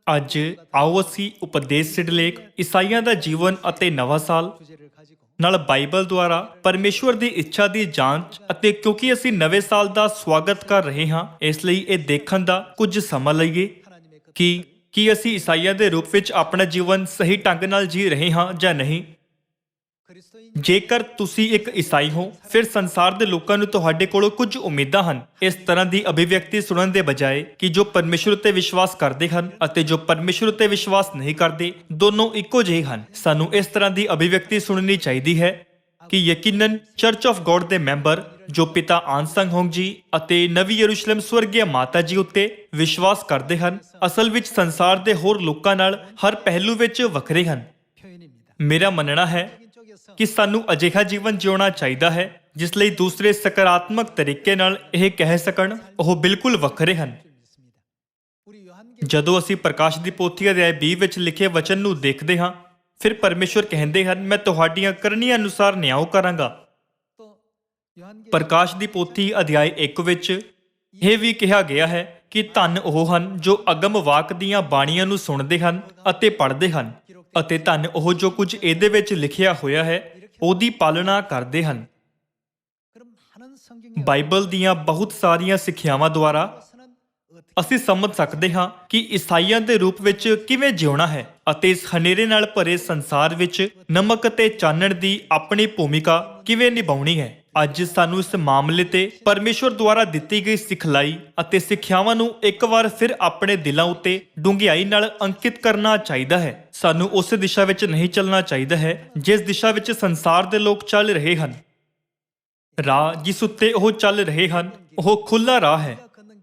ਅੱਜ ਆਓ ਅਸੀਂ ਉਪਦੇਸ਼ ਸਿਡਲੇਖ ਈਸਾਈਆਂ ਦਾ ਜੀਵਨ ਅਤੇ ਨਵਾਂ ਸਾਲ ਨਾਲ ਬਾਈਬਲ ਦੁਆਰਾ ਪਰਮੇਸ਼ਵਰ ਦੀ ਇੱਛਾ ਦੀ ਜਾਂਚ ਅਤੇ ਕਿਉਂਕਿ ਅਸੀਂ ਨਵੇਂ ਸਾਲ ਦਾ ਸਵਾਗਤ ਕਰ ਰਹੇ ਹਾਂ, ਇਸ ਲਈ ਇਹ ਦੇਖਣ ਦਾ ਕੁਝ ਸਮਾਂ ਲਈਏ ਕਿ ਕੀ ਅਸੀਂ ਈਸਾਈਆਂ ਦੇ ਰੂਪ ਵਿੱਚ ਆਪਣਾ ਜੀਵਨ ਸਹੀ ਢੰਗ ਨਾਲ ਜੀ ਰਹੇ ਹਾਂ ਜਾਂ ਨਹੀਂ। ਜੇਕਰ ਤੁਸੀਂ ਇੱਕ ਈਸਾਈ ਹੋ, ਫਿਰ ਸੰਸਾਰ ਦੇ ਲੋਕਾਂ ਨੂੰ ਤੁਹਾਡੇ ਕੋਲੋਂ ਕੁਝ ਉਮੀਦਾਂ ਹਨ ਇਸ ਤਰ੍ਹਾਂ ਦੀ ਅਭਿਵਿਅਕਤੀ ਸੁਣਨ ਦੇ ਬਜਾਏ ਕਿ ਜੋ ਪਰਮੇਸ਼ਵਰ ਉੱਤੇ ਵਿਸ਼ਵਾਸ ਕਰਦੇ ਹਨ ਅਤੇ ਜੋ ਪਰਮੇਸ਼ਵਰ ਉੱਤੇ ਵਿਸ਼ਵਾਸ ਨਹੀਂ ਕਰਦੇ, ਦੋਨੋਂ ਇੱਕੋ ਜਿਹੇ ਹਨ। ਸਾਨੂੰ ਇਸ ਤਰ੍ਹਾਂ ਦੀ ਅਭਿਵਿਅਕਤੀ ਸੁਣਨੀ ਚਾਹੀਦੀ ਹੈ ਕਿ ਯਕੀਨਨ ਚਰਚ ਆਫ ਗੋਡ ਦੇ ਮੈਂਬਰ ਜੋ ਪਿਤਾ ਆਨਸੰਗ ਹੋਂਗ ਜੀ ਅਤੇ ਨਵੀਂ ਯਰੂਸ਼ਲਮ ਸਵਰਗੀ ਮਾਤਾ ਜੀ ਉੱਤੇ ਵਿਸ਼ਵਾਸ ਕਰਦੇ ਹਨ, ਅਸਲ ਵਿੱਚ ਸੰਸਾਰ ਦੇ ਹੋਰ ਲੋਕਾਂ ਨਾਲ ਹਰ ਪਹਿਲੂ ਵਿੱਚ ਵੱਖਰੇ ਹਨ। ਮੇਰਾ ਮੰਨਣਾ ਹੈ ਕਿ ਸਾਨੂੰ ਅਜਿਹਾ ਜੀਵਨ ਜਿਉਣਾ ਚਾਹੀਦਾ ਹੈ ਜਿਸ ਲਈ ਦੂਸਰੇ ਸਕਾਰਾਤਮਕ ਤਰੀਕੇ ਨਾਲ ਇਹ ਕਹਿ ਸਕਣ ਉਹ ਬਿਲਕੁਲ ਵੱਖਰੇ ਹਨ। ਜਦੋਂ ਅਸੀਂ ਪ੍ਰਕਾਸ਼ ਦੀ ਪੋਥੀ ਅਧਿਆਇ 20 ਵਿੱਚ ਲਿਖੇ ਵਚਨ ਨੂੰ ਦੇਖਦੇ ਹਾਂ, ਫਿਰ ਪਰਮੇਸ਼ਵਰ ਕਹਿੰਦੇ ਹਨ, ਮੈਂ ਤੁਹਾਡੀਆਂ ਕਰਨੀਆਂ ਅਨੁਸਾਰ ਨਿਆਂ ਕਰਾਂਗਾ। ਪ੍ਰਕਾਸ਼ ਦੀ ਪੋਥੀ ਅਧਿਆਇ 1 ਵਿੱਚ ਇਹ ਵੀ ਕਿਹਾ ਗਿਆ ਹੈ ਕਿ ਧੰਨ ਉਹ ਹਨ ਜੋ ਅਗਮ ਵਾਕ ਦੀਆਂ ਬਾਣੀਆਂ ਨੂੰ ਸੁਣਦੇ ਹਨ ਅਤੇ ਪੜ੍ਹਦੇ ਹਨ, ਅਤੇ ਧੰਨ ਉਹ ਜੋ ਕੁਝ ਇਹਦੇ ਵਿੱਚ ਲਿਖਿਆ ਹੋਇਆ ਹੈ ਉਹਦੀ ਪਾਲਣਾ ਕਰਦੇ ਹਨ। ਬਾਈਬਲ ਦੀਆਂ ਬਹੁਤ ਸਾਰੀਆਂ ਸਿੱਖਿਆਵਾਂ ਦੁਆਰਾ ਅਸੀਂ ਸਮਝ ਸਕਦੇ ਹਾਂ ਕਿ ਈਸਾਈਆਂ ਦੇ ਰੂਪ ਵਿੱਚ ਕਿਵੇਂ ਜਿਉਣਾ ਹੈ ਅਤੇ ਇਸ ਹਨੇਰੇ ਨਾਲ ਭਰੇ ਸੰਸਾਰ ਵਿੱਚ ਨਮਕ ਅਤੇ ਚਾਨਣ ਦੀ ਆਪਣੀ ਭੂਮਿਕਾ ਕਿਵੇਂ ਨਿਭਾਉਣੀ ਹੈ। ਅੱਜ ਸਾਨੂੰ ਇਸ ਮਾਮਲੇ ਤੇ ਪਰਮੇਸ਼ਵਰ ਦੁਆਰਾ ਦਿੱਤੀ ਗਈ ਸਿਖਲਾਈ ਅਤੇ ਸਿੱਖਿਆਵਾਂ ਨੂੰ ਇੱਕ ਵਾਰ ਫਿਰ ਆਪਣੇ ਦਿਲਾਂ ਉੱਤੇ ਡੂੰਘਾਈ ਨਾਲ ਅੰਕਿਤ ਕਰਨਾ ਚਾਹੀਦਾ ਹੈ। ਸਾਨੂੰ ਉਸ ਦਿਸ਼ਾ ਵਿੱਚ ਨਹੀਂ ਚੱਲਣਾ ਚਾਹੀਦਾ ਹੈ ਜਿਸ ਦਿਸ਼ਾ ਵਿੱਚ ਸੰਸਾਰ ਦੇ ਲੋਕ ਚੱਲ ਰਹੇ ਹਨ। ਰਾਹ ਜਿਸ ਉੱਤੇ ਉਹ ਚੱਲ ਰਹੇ ਹਨ ਉਹ ਖੁੱਲ੍ਹਾ ਰਾਹ ਹੈ,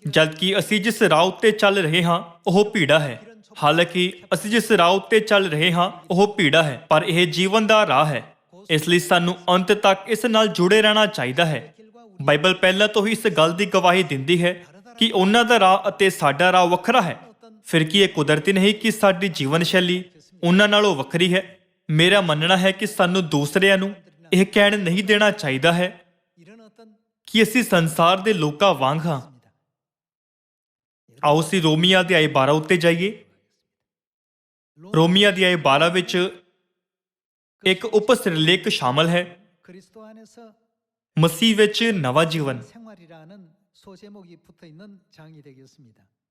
ਜਦਕਿ ਅਸੀਂ ਜਿਸ ਰਾਹ ਉੱਤੇ ਚੱਲ ਰਹੇ ਹਾਂ ਉਹ ਭੀੜਾ ਹੈ। ਹਾਲਾਂਕਿ ਅਸੀਂ ਜਿਸ ਰਾਹ ਉੱਤੇ ਚੱਲ ਰਹੇ ਹਾਂ ਉਹ ਭੀੜਾ ਹੈ, ਪਰ ਇਹ ਜੀਵਨ ਦਾ ਰਾਹ ਹੈ। ਇਸ ਲਈ ਸਾਨੂੰ ਅੰਤ ਤੱਕ ਇਸ ਨਾਲ ਜੁੜੇ ਰਹਿਣਾ ਚਾਹੀਦਾ ਹੈ। ਬਾਈਬਲ ਪਹਿਲਾਂ ਤੋਂ ਹੀ ਇਸ ਗੱਲ ਦੀ ਗਵਾਹੀ ਦਿੰਦੀ ਹੈ ਕਿ ਉਹਨਾਂ ਦਾ ਰਾਹ ਅਤੇ ਸਾਡਾ ਰਾਹ ਵੱਖਰਾ ਹੈ। ਫਿਰ ਕੀ ਇਹ ਕੁਦਰਤੀ ਨਹੀਂ ਕਿ ਸਾਡੀ ਜੀਵਨ ਸ਼ੈਲੀ ਉਹਨਾਂ ਨਾਲੋਂ ਵੱਖਰੀ ਹੈ? ਮੇਰਾ ਮੰਨਣਾ ਹੈ ਕਿ ਸਾਨੂੰ ਦੂਸਰਿਆਂ ਨੂੰ ਇਹ ਕਹਿਣ ਨਹੀਂ ਦੇਣਾ ਚਾਹੀਦਾ ਹੈ ਕਿ ਅਸੀਂ ਸੰਸਾਰ ਦੇ ਲੋਕਾਂ ਵਾਂਗ ਹਾਂ। ਆਓ ਅਸੀਂ ਰੋਮੀਆਂ ਅਧਿਆਇ 12 ਉੱਤੇ ਜਾਈਏ। ਰੋਮੀਆਂ ਅਧਿਆਇ 12 ਵਿੱਚ ਇੱਕ ਉਪਸਿਰਲੇਖ ਸ਼ਾਮਲ ਹੈ, ਮਸੀਹ ਵਿੱਚ ਨਵਾਂ ਜੀਵਨ।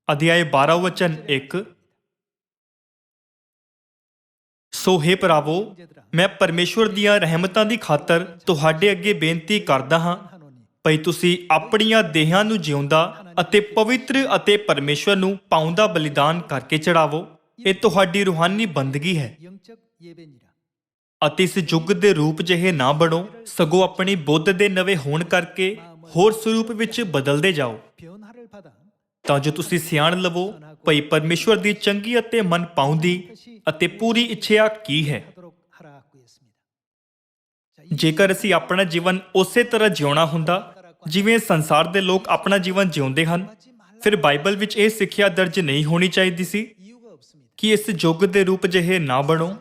ਅਧਿਆਇ 12 ਵਚਨ 1, ਸੋ ਹੇ ਭਰਾਵੋ, ਮੈਂ ਪਰਮੇਸ਼ਵਰ ਦੀਆਂ ਰਹਿਮਤਾਂ ਦੀ ਖਾਤਰ ਤੁਹਾਡੇ ਅੱਗੇ ਬੇਨਤੀ ਕਰਦਾ ਹਾਂ ਭਈ ਤੁਸੀਂ ਆਪਣੀਆਂ ਦੇਹਾਂ ਨੂੰ ਜਿਉਂਦਾ ਅਤੇ ਪਵਿੱਤਰ ਅਤੇ ਪਰਮੇਸ਼ਵਰ ਨੂੰ ਪਾਉਂਦਾ ਬਲੀਦਾਨ ਕਰਕੇ ਚੜਾਵੋ। ਇਹ ਤੁਹਾਡੀ ਰੂਹਾਨੀ ਬੰਦਗੀ ਹੈ ਅਤੇ ਇਸ ਯੁੱਗ ਦੇ ਰੂਪ ਜਿਹੇ ਨਾ ਬਣੋ, ਸਗੋਂ ਆਪਣੀ ਬੁੱਧ ਦੇ ਨਵੇਂ ਹੋਣ ਕਰਕੇ ਹੋਰ ਸਰੂਪ ਵਿੱਚ ਬਦਲਦੇ ਜਾਓ, ਤਾਂ ਜੋ ਤੁਸੀਂ ਸਿਆਣ ਲਵੋ ਭਈ ਪਰਮੇਸ਼ਵਰ ਦੀ ਚੰਗੀ ਅਤੇ ਮਨ ਪਾਉਂਦੀ ਅਤੇ ਪੂਰੀ ਇੱਛਾ ਕੀ ਹੈ। ਜੇਕਰ ਅਸੀਂ ਆਪਣਾ ਜੀਵਨ ਉਸੇ ਤਰ੍ਹਾਂ ਜਿਉਣਾ ਹੁੰਦਾ ਜਿਵੇਂ ਸੰਸਾਰ ਦੇ ਲੋਕ ਆਪਣਾ ਜੀਵਨ ਜਿਉਂਦੇ ਹਨ, ਫਿਰ ਬਾਈਬਲ ਵਿੱਚ ਇਹ ਸਿੱਖਿਆ ਦਰਜ ਨਹੀਂ ਹੋਣੀ ਚਾਹੀਦੀ ਸੀ ਕਿ ਇਸ ਯੁੱਗ ਦੇ ਰੂਪ ਜਿਹੇ ਨਾ ਬਣੋ,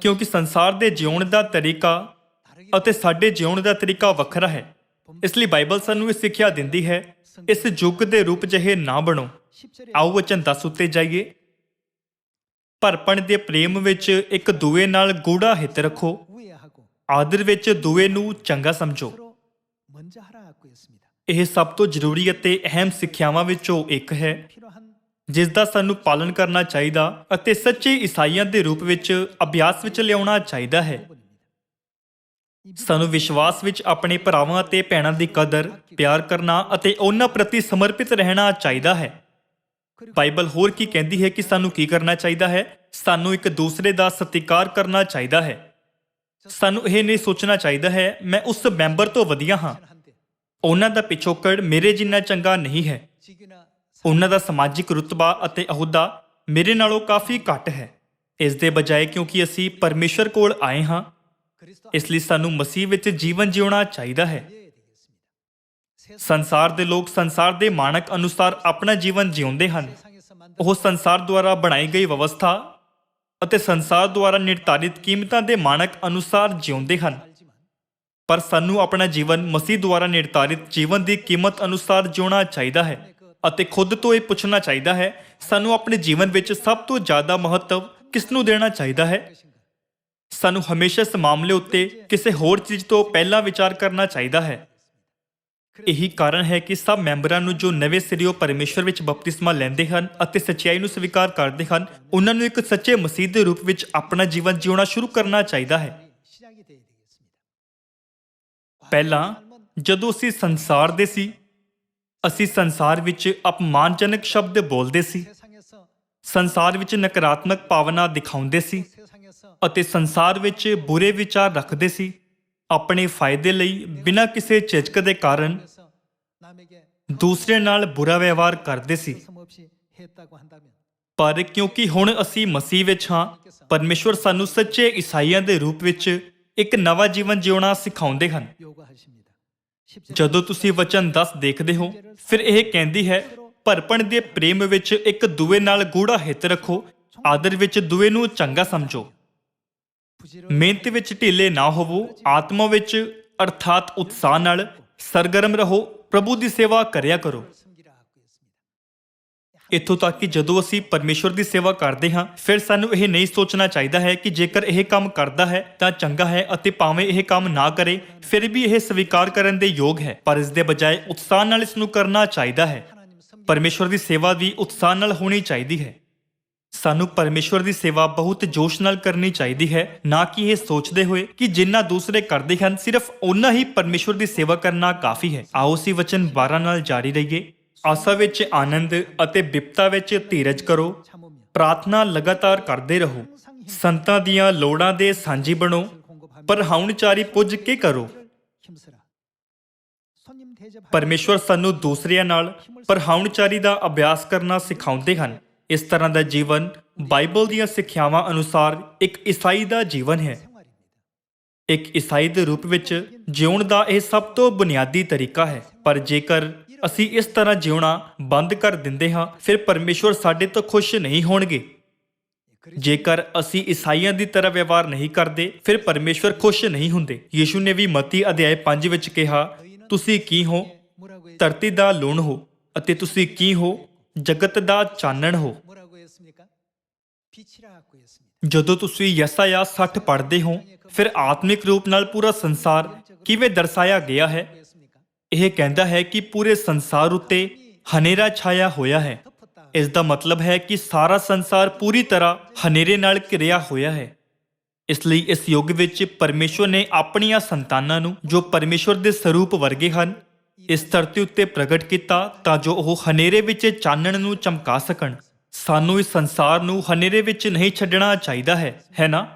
ਕਿਉਂਕਿ ਸੰਸਾਰ ਦੇ ਜਿਉਣ ਦਾ ਤਰੀਕਾ ਅਤੇ ਸਾਡੇ ਜਿਉਣ ਦਾ ਤਰੀਕਾ ਵੱਖਰਾ ਹੈ। ਇਸ ਲਈ ਬਾਈਬਲ ਸਾਨੂੰ ਇਹ ਸਿੱਖਿਆ ਦਿੰਦੀ ਹੈ, ਇਸ ਯੁੱਗ ਦੇ ਰੂਪ ਜਿਹੇ ਨਾ ਬਣੋ। ਆਓ ਵਚਨ 10 ਉੱਤੇ ਜਾਈਏ। ਭਰਪਣ ਦੇ ਪ੍ਰੇਮ ਵਿੱਚ ਇੱਕ ਦੂਏ ਨਾਲ ਗੂੜਾ ਹਿੱਤ ਰੱਖੋ, ਆਦਰ ਵਿੱਚ ਦੂਏ ਨੂੰ ਚੰਗਾ ਸਮਝੋ। ਇਹ ਸਭ ਤੋਂ ਜ਼ਰੂਰੀ ਅਤੇ ਅਹਿਮ ਸਿੱਖਿਆਵਾਂ ਵਿੱਚੋਂ ਇੱਕ ਹੈ ਜਿਸ ਦਾ ਸਾਨੂੰ ਪਾਲਣ ਕਰਨਾ ਚਾਹੀਦਾ ਅਤੇ ਸੱਚੇ ਈਸਾਈਆਂ ਦੇ ਰੂਪ ਵਿੱਚ ਅਭਿਆਸ ਵਿੱਚ ਲਿਆਉਣਾ ਚਾਹੀਦਾ ਹੈ। ਸਾਨੂੰ ਵਿਸ਼ਵਾਸ ਵਿੱਚ ਆਪਣੇ ਭਰਾਵਾਂ ਅਤੇ ਭੈਣਾਂ ਦੀ ਕਦਰ, ਪਿਆਰ ਕਰਨਾ ਅਤੇ ਉਹਨਾਂ ਪ੍ਰਤੀ ਸਮਰਪਿਤ ਰਹਿਣਾ ਚਾਹੀਦਾ ਹੈ। ਬਾਈਬਲ ਹੋਰ ਕੀ ਕਹਿੰਦੀ ਹੈ ਕਿ ਸਾਨੂੰ ਕੀ ਕਰਨਾ ਚਾਹੀਦਾ ਹੈ? ਸਾਨੂੰ ਇੱਕ ਦੂਸਰੇ ਦਾ ਸਤਿਕਾਰ ਕਰਨਾ ਚਾਹੀਦਾ ਹੈ। ਸਾਨੂੰ ਇਹ ਨਹੀਂ ਸੋਚਣਾ ਚਾਹੀਦਾ ਹੈ ਮੈਂ ਉਸ ਮੈਂਬਰ ਤੋਂ ਵਧੀਆ ਹਾਂ, ਉਹਨਾਂ ਦਾ ਪਿਛੋਕੜ ਮੇਰੇ ਜਿੰਨਾ ਚੰਗਾ ਨਹੀਂ ਹੈ, ਉਹਨਾਂ ਦਾ ਸਮਾਜਿਕ ਰੁਤਬਾ ਅਤੇ ਅਹੁਦਾ ਮੇਰੇ ਨਾਲੋਂ ਕਾਫੀ ਘੱਟ ਹੈ। ਇਸ ਦੇ ਬਜਾਏ ਕਿਉਂਕਿ ਅਸੀਂ ਪਰਮੇਸ਼ਰ ਕੋਲ ਆਏ ਹਾਂ, ਇਸ ਲਈ ਸਾਨੂੰ ਮਸੀਹ ਵਿੱਚ ਜੀਵਨ ਜਿਉਣਾ ਚਾਹੀਦਾ ਹੈ। ਸੰਸਾਰ ਦੇ ਲੋਕ ਸੰਸਾਰ ਦੇ ਮਾਨਕ ਅਨੁਸਾਰ ਆਪਣਾ ਜੀਵਨ ਜਿਉਂਦੇ ਹਨ। ਉਹ ਸੰਸਾਰ ਦੁਆਰਾ ਬਣਾਈ ਗਈ ਵਿਵਸਥਾ ਅਤੇ ਸੰਸਾਰ ਦੁਆਰਾ ਨਿਰਧਾਰਿਤ ਕੀਮਤਾਂ ਦੇ ਮਾਨਕ ਅਨੁਸਾਰ ਜਿਉਂਦੇ ਹਨ, ਪਰ ਸਾਨੂੰ ਆਪਣਾ ਜੀਵਨ ਮਸੀਹ ਦੁਆਰਾ ਨਿਰਧਾਰਿਤ ਜੀਵਨ ਦੀ ਕੀਮਤ ਅਨੁਸਾਰ ਜਿਉਣਾ ਚਾਹੀਦਾ ਹੈ ਅਤੇ ਖੁਦ ਤੋਂ ਇਹ ਪੁੱਛਣਾ ਚਾਹੀਦਾ ਹੈ ਸਾਨੂੰ ਆਪਣੇ ਜੀਵਨ ਵਿੱਚ ਸਭ ਤੋਂ ਜ਼ਿਆਦਾ ਮਹੱਤਵ ਕਿਸ ਨੂੰ ਦੇਣਾ ਚਾਹੀਦਾ ਹੈ? ਸਾਨੂੰ ਹਮੇਸ਼ਾ ਇਸ ਮਾਮਲੇ ਉੱਤੇ ਕਿਸੇ ਹੋਰ ਚੀਜ਼ ਤੋਂ ਪਹਿਲਾਂ ਵਿਚਾਰ ਕਰਨਾ ਚਾਹੀਦਾ ਹੈ। ਇਹੀ ਕਾਰਨ ਹੈ ਕਿ ਸਭ ਮੈਂਬਰਾਂ ਨੂੰ ਜੋ ਨਵੇਂ ਸਿਰਿਓਂ ਪਰਮੇਸ਼ਵਰ ਵਿੱਚ ਬਪਤਿਸਮਾ ਲੈਂਦੇ ਹਨ ਅਤੇ ਸੱਚਾਈ ਨੂੰ ਸਵੀਕਾਰ ਕਰਦੇ ਹਨ, ਉਹਨਾਂ ਨੂੰ ਇੱਕ ਸੱਚੇ ਮਸੀਹ ਦੇ ਰੂਪ ਵਿੱਚ ਆਪਣਾ ਜੀਵਨ ਜਿਉਣਾ ਸ਼ੁਰੂ ਕਰਨਾ ਚਾਹੀਦਾ ਹੈ। ਪਹਿਲਾਂ ਜਦੋਂ ਅਸੀਂ ਸੰਸਾਰ ਦੇ ਸੀ, ਅਸੀਂ ਸੰਸਾਰ ਵਿੱਚ ਅਪਮਾਨਜਨਕ ਸ਼ਬਦ ਬੋਲਦੇ ਸੀ, ਸੰਸਾਰ ਵਿੱਚ ਨਕਾਰਾਤਮਕ ਭਾਵਨਾ ਦਿਖਾਉਂਦੇ ਸੀ ਅਤੇ ਸੰਸਾਰ ਵਿੱਚ ਬੁਰੇ ਵਿਚਾਰ ਰੱਖਦੇ ਸੀ। ਆਪਣੇ ਫਾਇਦੇ ਲਈ ਬਿਨਾਂ ਕਿਸੇ ਝਿਜਕ ਦੇ ਕਾਰਨ ਦੂਸਰੇ ਨਾਲ ਬੁਰਾ ਵਿਵਹਾਰ ਕਰਦੇ ਸੀ। ਪਰ ਕਿਉਂਕਿ ਹੁਣ ਅਸੀਂ ਮਸੀਹ ਵਿੱਚ ਹਾਂ, ਪਰਮੇਸ਼ਵਰ ਸਾਨੂੰ ਸੱਚੇ ਈਸਾਈਆਂ ਦੇ ਰੂਪ ਵਿੱਚ ਇੱਕ ਨਵਾਂ ਜੀਵਨ ਜਿਉਣਾ ਸਿਖਾਉਂਦੇ ਹਨ। ਜਦੋਂ ਤੁਸੀਂ ਵਚਨ 10 ਦੇਖਦੇ ਹੋ, ਫਿਰ ਇਹ ਕਹਿੰਦੀ ਹੈ, ਭਰਪਣ ਦੇ ਪ੍ਰੇਮ ਵਿੱਚ ਇੱਕ ਦੂਏ ਨਾਲ ਗੂੜਾ ਹਿੱਤ ਰੱਖੋ, ਆਦਰ ਵਿੱਚ ਦੂਏ ਨੂੰ ਚੰਗਾ ਸਮਝੋ, ਮਿਹਨਤ ਵਿੱਚ ਢਿੱਲੇ ਨਾ ਹੋਵੋ, ਆਤਮਾ ਵਿੱਚ ਅਰਥਾਤ ਉਤਸ਼ਾਹ ਨਾਲ ਸਰਗਰਮ ਰਹੋ, ਪ੍ਰਭੂ ਦੀ ਸੇਵਾ ਕਰਿਆ ਕਰੋ। ਇੱਥੋਂ ਤੱਕ ਕਿ ਜਦੋਂ ਅਸੀਂ ਪਰਮੇਸ਼ਵਰ ਦੀ ਸੇਵਾ ਕਰਦੇ ਹਾਂ, ਫਿਰ ਸਾਨੂੰ ਇਹ ਨਹੀਂ ਸੋਚਣਾ ਚਾਹੀਦਾ ਹੈ ਕਿ ਜੇਕਰ ਇਹ ਕੰਮ ਕਰਦਾ ਹੈ ਤਾਂ ਚੰਗਾ ਹੈ ਅਤੇ ਭਾਵੇਂ ਇਹ ਕੰਮ ਨਾ ਕਰੇ ਫਿਰ ਵੀ ਇਹ ਸਵੀਕਾਰ ਕਰਨ ਦੇ ਯੋਗ ਹੈ, ਪਰ ਇਸ ਦੇ ਬਜਾਏ ਉਤਸ਼ਾਹ ਨਾਲ ਇਸ ਨੂੰ ਕਰਨਾ ਚਾਹੀਦਾ ਹੈ। ਪਰਮੇਸ਼ਵਰ ਦੀ ਸੇਵਾ ਵੀ ਉਤਸ਼ਾਹ ਨਾਲ ਹੋਣੀ ਚਾਹੀਦੀ ਹੈ। ਸਾਨੂੰ ਪਰਮੇਸ਼ਵਰ ਦੀ ਸੇਵਾ ਬਹੁਤ ਜੋਸ਼ ਨਾਲ ਕਰਨੀ ਚਾਹੀਦੀ ਹੈ, ਨਾ ਕਿ ਇਹ ਸੋਚਦੇ ਹੋਏ ਕਿ ਜਿੰਨਾ ਦੂਸਰੇ ਕਰਦੇ ਹਨ ਸਿਰਫ ਓਨਾ ਹੀ ਪਰਮੇਸ਼ਵਰ ਦੀ ਸੇਵਾ ਕਰਨਾ ਕਾਫੀ ਹੈ। ਆਓ ਅਸੀਂ ਵਚਨ 12 ਨਾਲ ਜਾਰੀ ਰਹੀਏ। ਆਸਾ ਵਿੱਚ ਆਨੰਦ ਅਤੇ ਬਿਪਤਾ ਵਿੱਚ ਧੀਰਜ ਕਰੋ, ਪ੍ਰਾਰਥਨਾ ਲਗਾਤਾਰ ਕਰਦੇ ਰਹੋ, ਸੰਤਾਂ ਦੀਆਂ ਲੋੜਾਂ ਦੇ ਸਾਂਝੀ ਬਣੋ, ਪਰਹਾਉਣਚਾਰੀ ਪੁੱਜ ਕੇ ਕਰੋ। ਪਰਮੇਸ਼ਵਰ ਸਾਨੂੰ ਦੂਸਰਿਆਂ ਨਾਲ ਪਰਹਾਉਣਚਾਰੀ ਦਾ ਅਭਿਆਸ ਕਰਨਾ ਸਿਖਾਉਂਦੇ ਹਨ। ਇਸ ਤਰ੍ਹਾਂ ਦਾ ਜੀਵਨ ਬਾਈਬਲ ਦੀਆਂ ਸਿੱਖਿਆਵਾਂ ਅਨੁਸਾਰ ਇੱਕ ਈਸਾਈ ਦਾ ਜੀਵਨ ਹੈ। ਇੱਕ ਈਸਾਈ ਦੇ ਰੂਪ ਵਿੱਚ ਜਿਉਣ ਦਾ ਇਹ ਸਭ ਤੋਂ ਬੁਨਿਆਦੀ ਤਰੀਕਾ ਹੈ। ਪਰ ਜੇਕਰ ਅਸੀਂ ਇਸ ਤਰ੍ਹਾਂ ਜਿਉਣਾ ਬੰਦ ਕਰ ਦਿੰਦੇ ਹਾਂ, ਫਿਰ ਪਰਮੇਸ਼ਵਰ ਸਾਡੇ ਤੋਂ ਖੁਸ਼ ਨਹੀਂ ਹੋਣਗੇ। ਜੇਕਰ ਅਸੀਂ ਈਸਾਈਆਂ ਦੀ ਤਰ੍ਹਾਂ ਵਿਵਹਾਰ ਨਹੀਂ ਕਰਦੇ, ਫਿਰ ਪਰਮੇਸ਼ਵਰ ਖੁਸ਼ ਨਹੀਂ ਹੁੰਦੇ। ਯੀਸ਼ੂ ਨੇ ਵੀ ਮਤੀ ਅਧਿਆਇ 5 ਵਿੱਚ ਕਿਹਾ, ਤੁਸੀਂ ਕੀ ਹੋ? ਧਰਤੀ ਦਾ ਲੂਣ ਹੋ ਅਤੇ ਤੁਸੀਂ ਕੀ ਹੋ? ਜਗਤ ਦਾ ਚਾਨਣ ਹੋ। ਜਦੋਂ ਤੁਸੀਂ ਯਸਾਇਆ 60 ਪੜ੍ਹਦੇ ਹੋ, ਫਿਰ ਆਤਮਿਕ ਰੂਪ ਨਾਲ ਪੂਰਾ ਸੰਸਾਰ ਕਿਵੇਂ ਦਰਸਾਇਆ ਗਿਆ ਹੈ? ਇਹ ਕਹਿੰਦਾ ਹੈ ਕਿ ਪੂਰੇ ਸੰਸਾਰ ਉੱਤੇ ਹਨੇਰਾ ਛਾਇਆ ਹੋਇਆ ਹੈ। ਇਸ ਦਾ ਮਤਲਬ ਹੈ ਕਿ ਸਾਰਾ ਸੰਸਾਰ ਪੂਰੀ ਤਰ੍ਹਾਂ ਹਨੇਰੇ ਨਾਲ ਘਿਰਿਆ ਹੋਇਆ ਹੈ। ਇਸ ਲਈ ਇਸ ਯੁੱਗ ਵਿੱਚ ਪਰਮੇਸ਼ਵਰ ਨੇ ਆਪਣੀਆਂ ਸੰਤਾਨਾਂ ਨੂੰ, ਜੋ ਪਰਮੇਸ਼ਵਰ ਦੇ ਸਰੂਪ ਵਰਗੇ ਹਨ, ਇਸ ਧਰਤੀ ਉੱਤੇ ਪ੍ਰਗਟ ਕੀਤਾ ਤਾਂ ਜੋ ਉਹ ਹਨੇਰੇ ਵਿੱਚ ਚਾਨਣ ਨੂੰ ਚਮਕਾ ਸਕਣ। ਸਾਨੂੰ ਇਸ ਸੰਸਾਰ ਨੂੰ ਹਨੇਰੇ ਵਿੱਚ ਨਹੀਂ ਛੱਡਣਾ ਚਾਹੀਦਾ ਹੈ ਨਾ?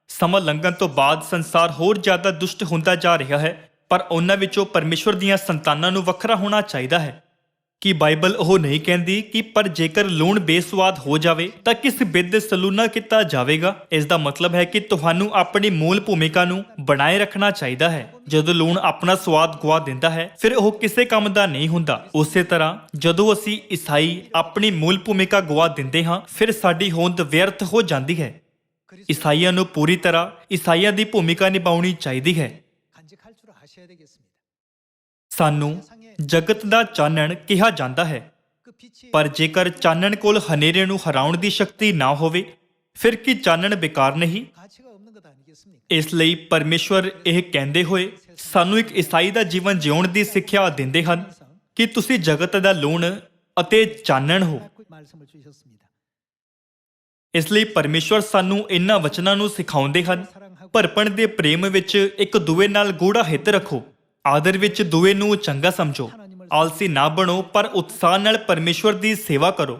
ਸਮਾਂ ਲੰਘਣ ਤੋਂ ਬਾਅਦ ਸੰਸਾਰ ਹੋਰ ਜ਼ਿਆਦਾ ਦੁਸ਼ਟ ਹੁੰਦਾ ਜਾ ਰਿਹਾ ਹੈ, ਪਰ ਉਹਨਾਂ ਵਿੱਚੋਂ ਪਰਮੇਸ਼ਵਰ ਦੀਆਂ ਸੰਤਾਨਾਂ ਨੂੰ ਵੱਖਰਾ ਹੋਣਾ ਚਾਹੀਦਾ ਹੈ। ਕਿ ਬਾਈਬਲ ਉਹ ਨਹੀਂ ਕਹਿੰਦੀ ਕਿ ਪਰ ਜੇਕਰ ਲੂਣ ਬੇਸਵਾਦ ਹੋ ਜਾਵੇ ਤਾਂ ਕਿਸ ਬਿੱਦ ਸਲੂਣਾ ਕੀਤਾ ਜਾਵੇਗਾ? ਇਸ ਦਾ ਮਤਲਬ ਹੈ ਕਿ ਤੁਹਾਨੂੰ ਆਪਣੀ ਮੂਲ ਭੂਮਿਕਾ ਨੂੰ ਬਣਾਏ ਰੱਖਣਾ ਚਾਹੀਦਾ ਹੈ। ਜਦੋਂ ਲੂਣ ਆਪਣਾ ਸਵਾਦ ਗੁਆ ਦਿੰਦਾ ਹੈ, ਫਿਰ ਉਹ ਕਿਸੇ ਕੰਮ ਦਾ ਨਹੀਂ ਹੁੰਦਾ। ਉਸੇ ਤਰ੍ਹਾਂ ਜਦੋਂ ਅਸੀਂ ਈਸਾਈ ਆਪਣੀ ਮੂਲ ਭੂਮਿਕਾ ਗੁਆ ਦਿੰਦੇ ਹਾਂ, ਫਿਰ ਸਾਡੀ ਹੋਂਦ ਵਿਅਰਥ ਹੋ ਜਾਂਦੀ ਹੈ। ਈਸਾਈਆਂ ਨੂੰ ਪੂਰੀ ਤਰ੍ਹਾਂ ਈਸਾਈਆਂ ਦੀ ਭੂਮਿਕਾ ਨਿਭਾਉਣੀ ਚਾਹੀਦੀ ਹੈ। ਸਾਨੂੰ ਜਗਤ ਦਾ ਚਾਨਣ ਕਿਹਾ ਜਾਂਦਾ ਹੈ, ਪਰ ਜੇਕਰ ਚਾਨਣ ਕੋਲ ਹਨੇਰੇ ਨੂੰ ਹਰਾਉਣ ਦੀ ਸ਼ਕਤੀ ਨਾ ਹੋਵੇ, ਫਿਰ ਕੀ ਚਾਨਣ ਬੇਕਾਰ ਨਹੀਂ? ਇਸ ਲਈ ਪਰਮੇਸ਼ਵਰ ਇਹ ਕਹਿੰਦੇ ਹੋਏ ਸਾਨੂੰ ਇੱਕ ਈਸਾਈ ਦਾ ਜੀਵਨ ਜਿਉਣ ਦੀ ਸਿੱਖਿਆ ਦਿੰਦੇ ਹਨ ਕਿ ਤੁਸੀਂ ਜਗਤ ਦਾ ਲੂਣ ਅਤੇ ਚਾਨਣ ਹੋ। ਇਸ ਲਈ ਪਰਮੇਸ਼ਵਰ ਸਾਨੂੰ ਇਹਨਾਂ ਵਚਨਾਂ ਨੂੰ ਸਿਖਾਉਂਦੇ ਹਨ। ਭਰਪਣ ਦੇ ਪ੍ਰੇਮ ਵਿੱਚ ਇੱਕ ਦੂਏ ਨਾਲ ਗੂੜਾ ਹਿੱਤ ਰੱਖੋ, ਆਦਰ ਵਿੱਚ ਦੂਏ ਨੂੰ ਚੰਗਾ ਸਮਝੋ, ਆਲਸੀ ਨਾ ਬਣੋ ਪਰ ਉਤਸ਼ਾਹ ਨਾਲ ਪਰਮੇਸ਼ਵਰ ਦੀ ਸੇਵਾ ਕਰੋ।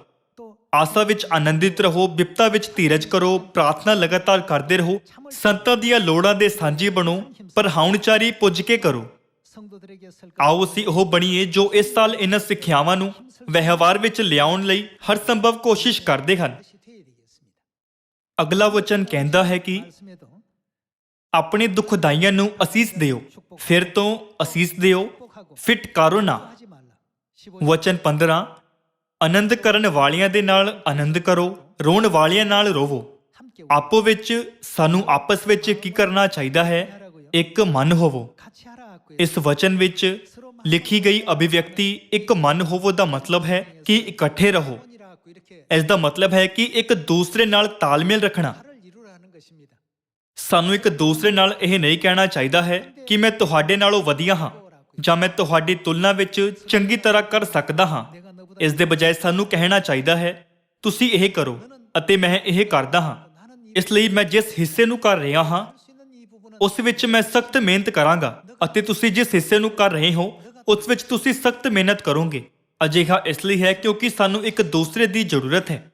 ਆਸਾ ਵਿੱਚ ਆਨੰਦਿਤ ਰਹੋ, ਬਿਪਤਾ ਵਿੱਚ ਧੀਰਜ ਕਰੋ, ਪ੍ਰਾਰਥਨਾ ਲਗਾਤਾਰ ਕਰਦੇ ਰਹੋ, ਸੰਤਾਂ ਦੀਆਂ ਲੋੜਾਂ ਦੇ ਸਾਂਝੀ ਬਣੋ, ਪਰਹਾਉਣਚਾਰੀ ਪੁੱਜ ਕੇ ਕਰੋ। ਆਓ ਅਸੀਂ ਉਹ ਬਣੀਏ ਜੋ ਇਸ ਸਾਲ ਇਹਨਾਂ ਸਿੱਖਿਆਵਾਂ ਨੂੰ ਵਿਵਹਾਰ ਵਿੱਚ ਲਿਆਉਣ ਲਈ ਹਰ ਸੰਭਵ ਕੋਸ਼ਿਸ਼ ਕਰਦੇ ਹਨ। ਅਗਲਾ ਵਚਨ ਕਹਿੰਦਾ ਹੈ ਕਿ ਆਪਣੇ ਦੁਖਦਾਈਆਂ ਨੂੰ ਅਸੀਸ ਦਿਓ, ਫਿਰ ਤੋਂ ਅਸੀਸ ਦਿਓ, ਫਿਟਕਾਰੋ ਨਾ। ਵਚਨ 15, ਆਨੰਦ ਕਰਨ ਵਾਲਿਆਂ ਦੇ ਨਾਲ ਆਨੰਦ ਕਰੋ, ਰੋਣ ਵਾਲਿਆਂ ਨਾਲ ਰੋਵੋ। ਆਪੋ ਵਿੱਚ ਸਾਨੂੰ ਆਪਸ ਵਿੱਚ ਕੀ ਕਰਨਾ ਚਾਹੀਦਾ ਹੈ? ਇੱਕ ਮਨ ਹੋਵੋ। ਇਸ ਵਚਨ ਵਿੱਚ ਲਿਖੀ ਗਈ ਅਭਿਵਿਅਕਤੀ ਇੱਕ ਮਨ ਹੋਵੋ ਦਾ ਮਤਲਬ ਹੈ ਕਿ ਇਕੱਠੇ ਰਹੋ। ਇਸ ਦਾ ਮਤਲਬ ਹੈ ਕਿ ਇੱਕ ਦੂਸਰੇ ਨਾਲ ਤਾਲਮੇਲ ਰੱਖਣਾ। ਸਾਨੂੰ ਇੱਕ ਦੂਸਰੇ ਨਾਲ ਇਹ ਨਹੀਂ ਕਹਿਣਾ ਚਾਹੀਦਾ ਹੈ ਕਿ ਮੈਂ ਤੁਹਾਡੇ ਨਾਲੋਂ ਵਧੀਆ ਹਾਂ ਜਾਂ ਮੈਂ ਤੁਹਾਡੀ ਤੁਲਨਾ ਵਿੱਚ ਚੰਗੀ ਤਰ੍ਹਾਂ ਕਰ ਸਕਦਾ ਹਾਂ। ਇਸ ਦੇ ਬਜਾਏ ਸਾਨੂੰ ਕਹਿਣਾ ਚਾਹੀਦਾ ਹੈ ਤੁਸੀਂ ਇਹ ਕਰੋ ਅਤੇ ਮੈਂ ਇਹ ਕਰਦਾ ਹਾਂ, ਇਸ ਲਈ ਮੈਂ ਜਿਸ ਹਿੱਸੇ ਨੂੰ ਕਰ ਰਿਹਾ ਹਾਂ ਉਸ ਵਿੱਚ ਮੈਂ ਸਖਤ ਮਿਹਨਤ ਕਰਾਂਗਾ ਅਤੇ ਤੁਸੀਂ ਜਿਸ ਹਿੱਸੇ ਨੂੰ ਕਰ ਰਹੇ ਹੋ ਉਸ ਵਿੱਚ ਤੁਸੀਂ ਸਖਤ ਮਿਹਨਤ ਕਰੋਗੇ। ਅਜਿਹਾ ਇਸ ਲਈ ਹੈ ਕਿਉਂਕਿ ਸਾਨੂੰ ਇੱਕ ਦੂਸਰੇ ਦੀ ਜ਼ਰੂਰਤ ਹੈ।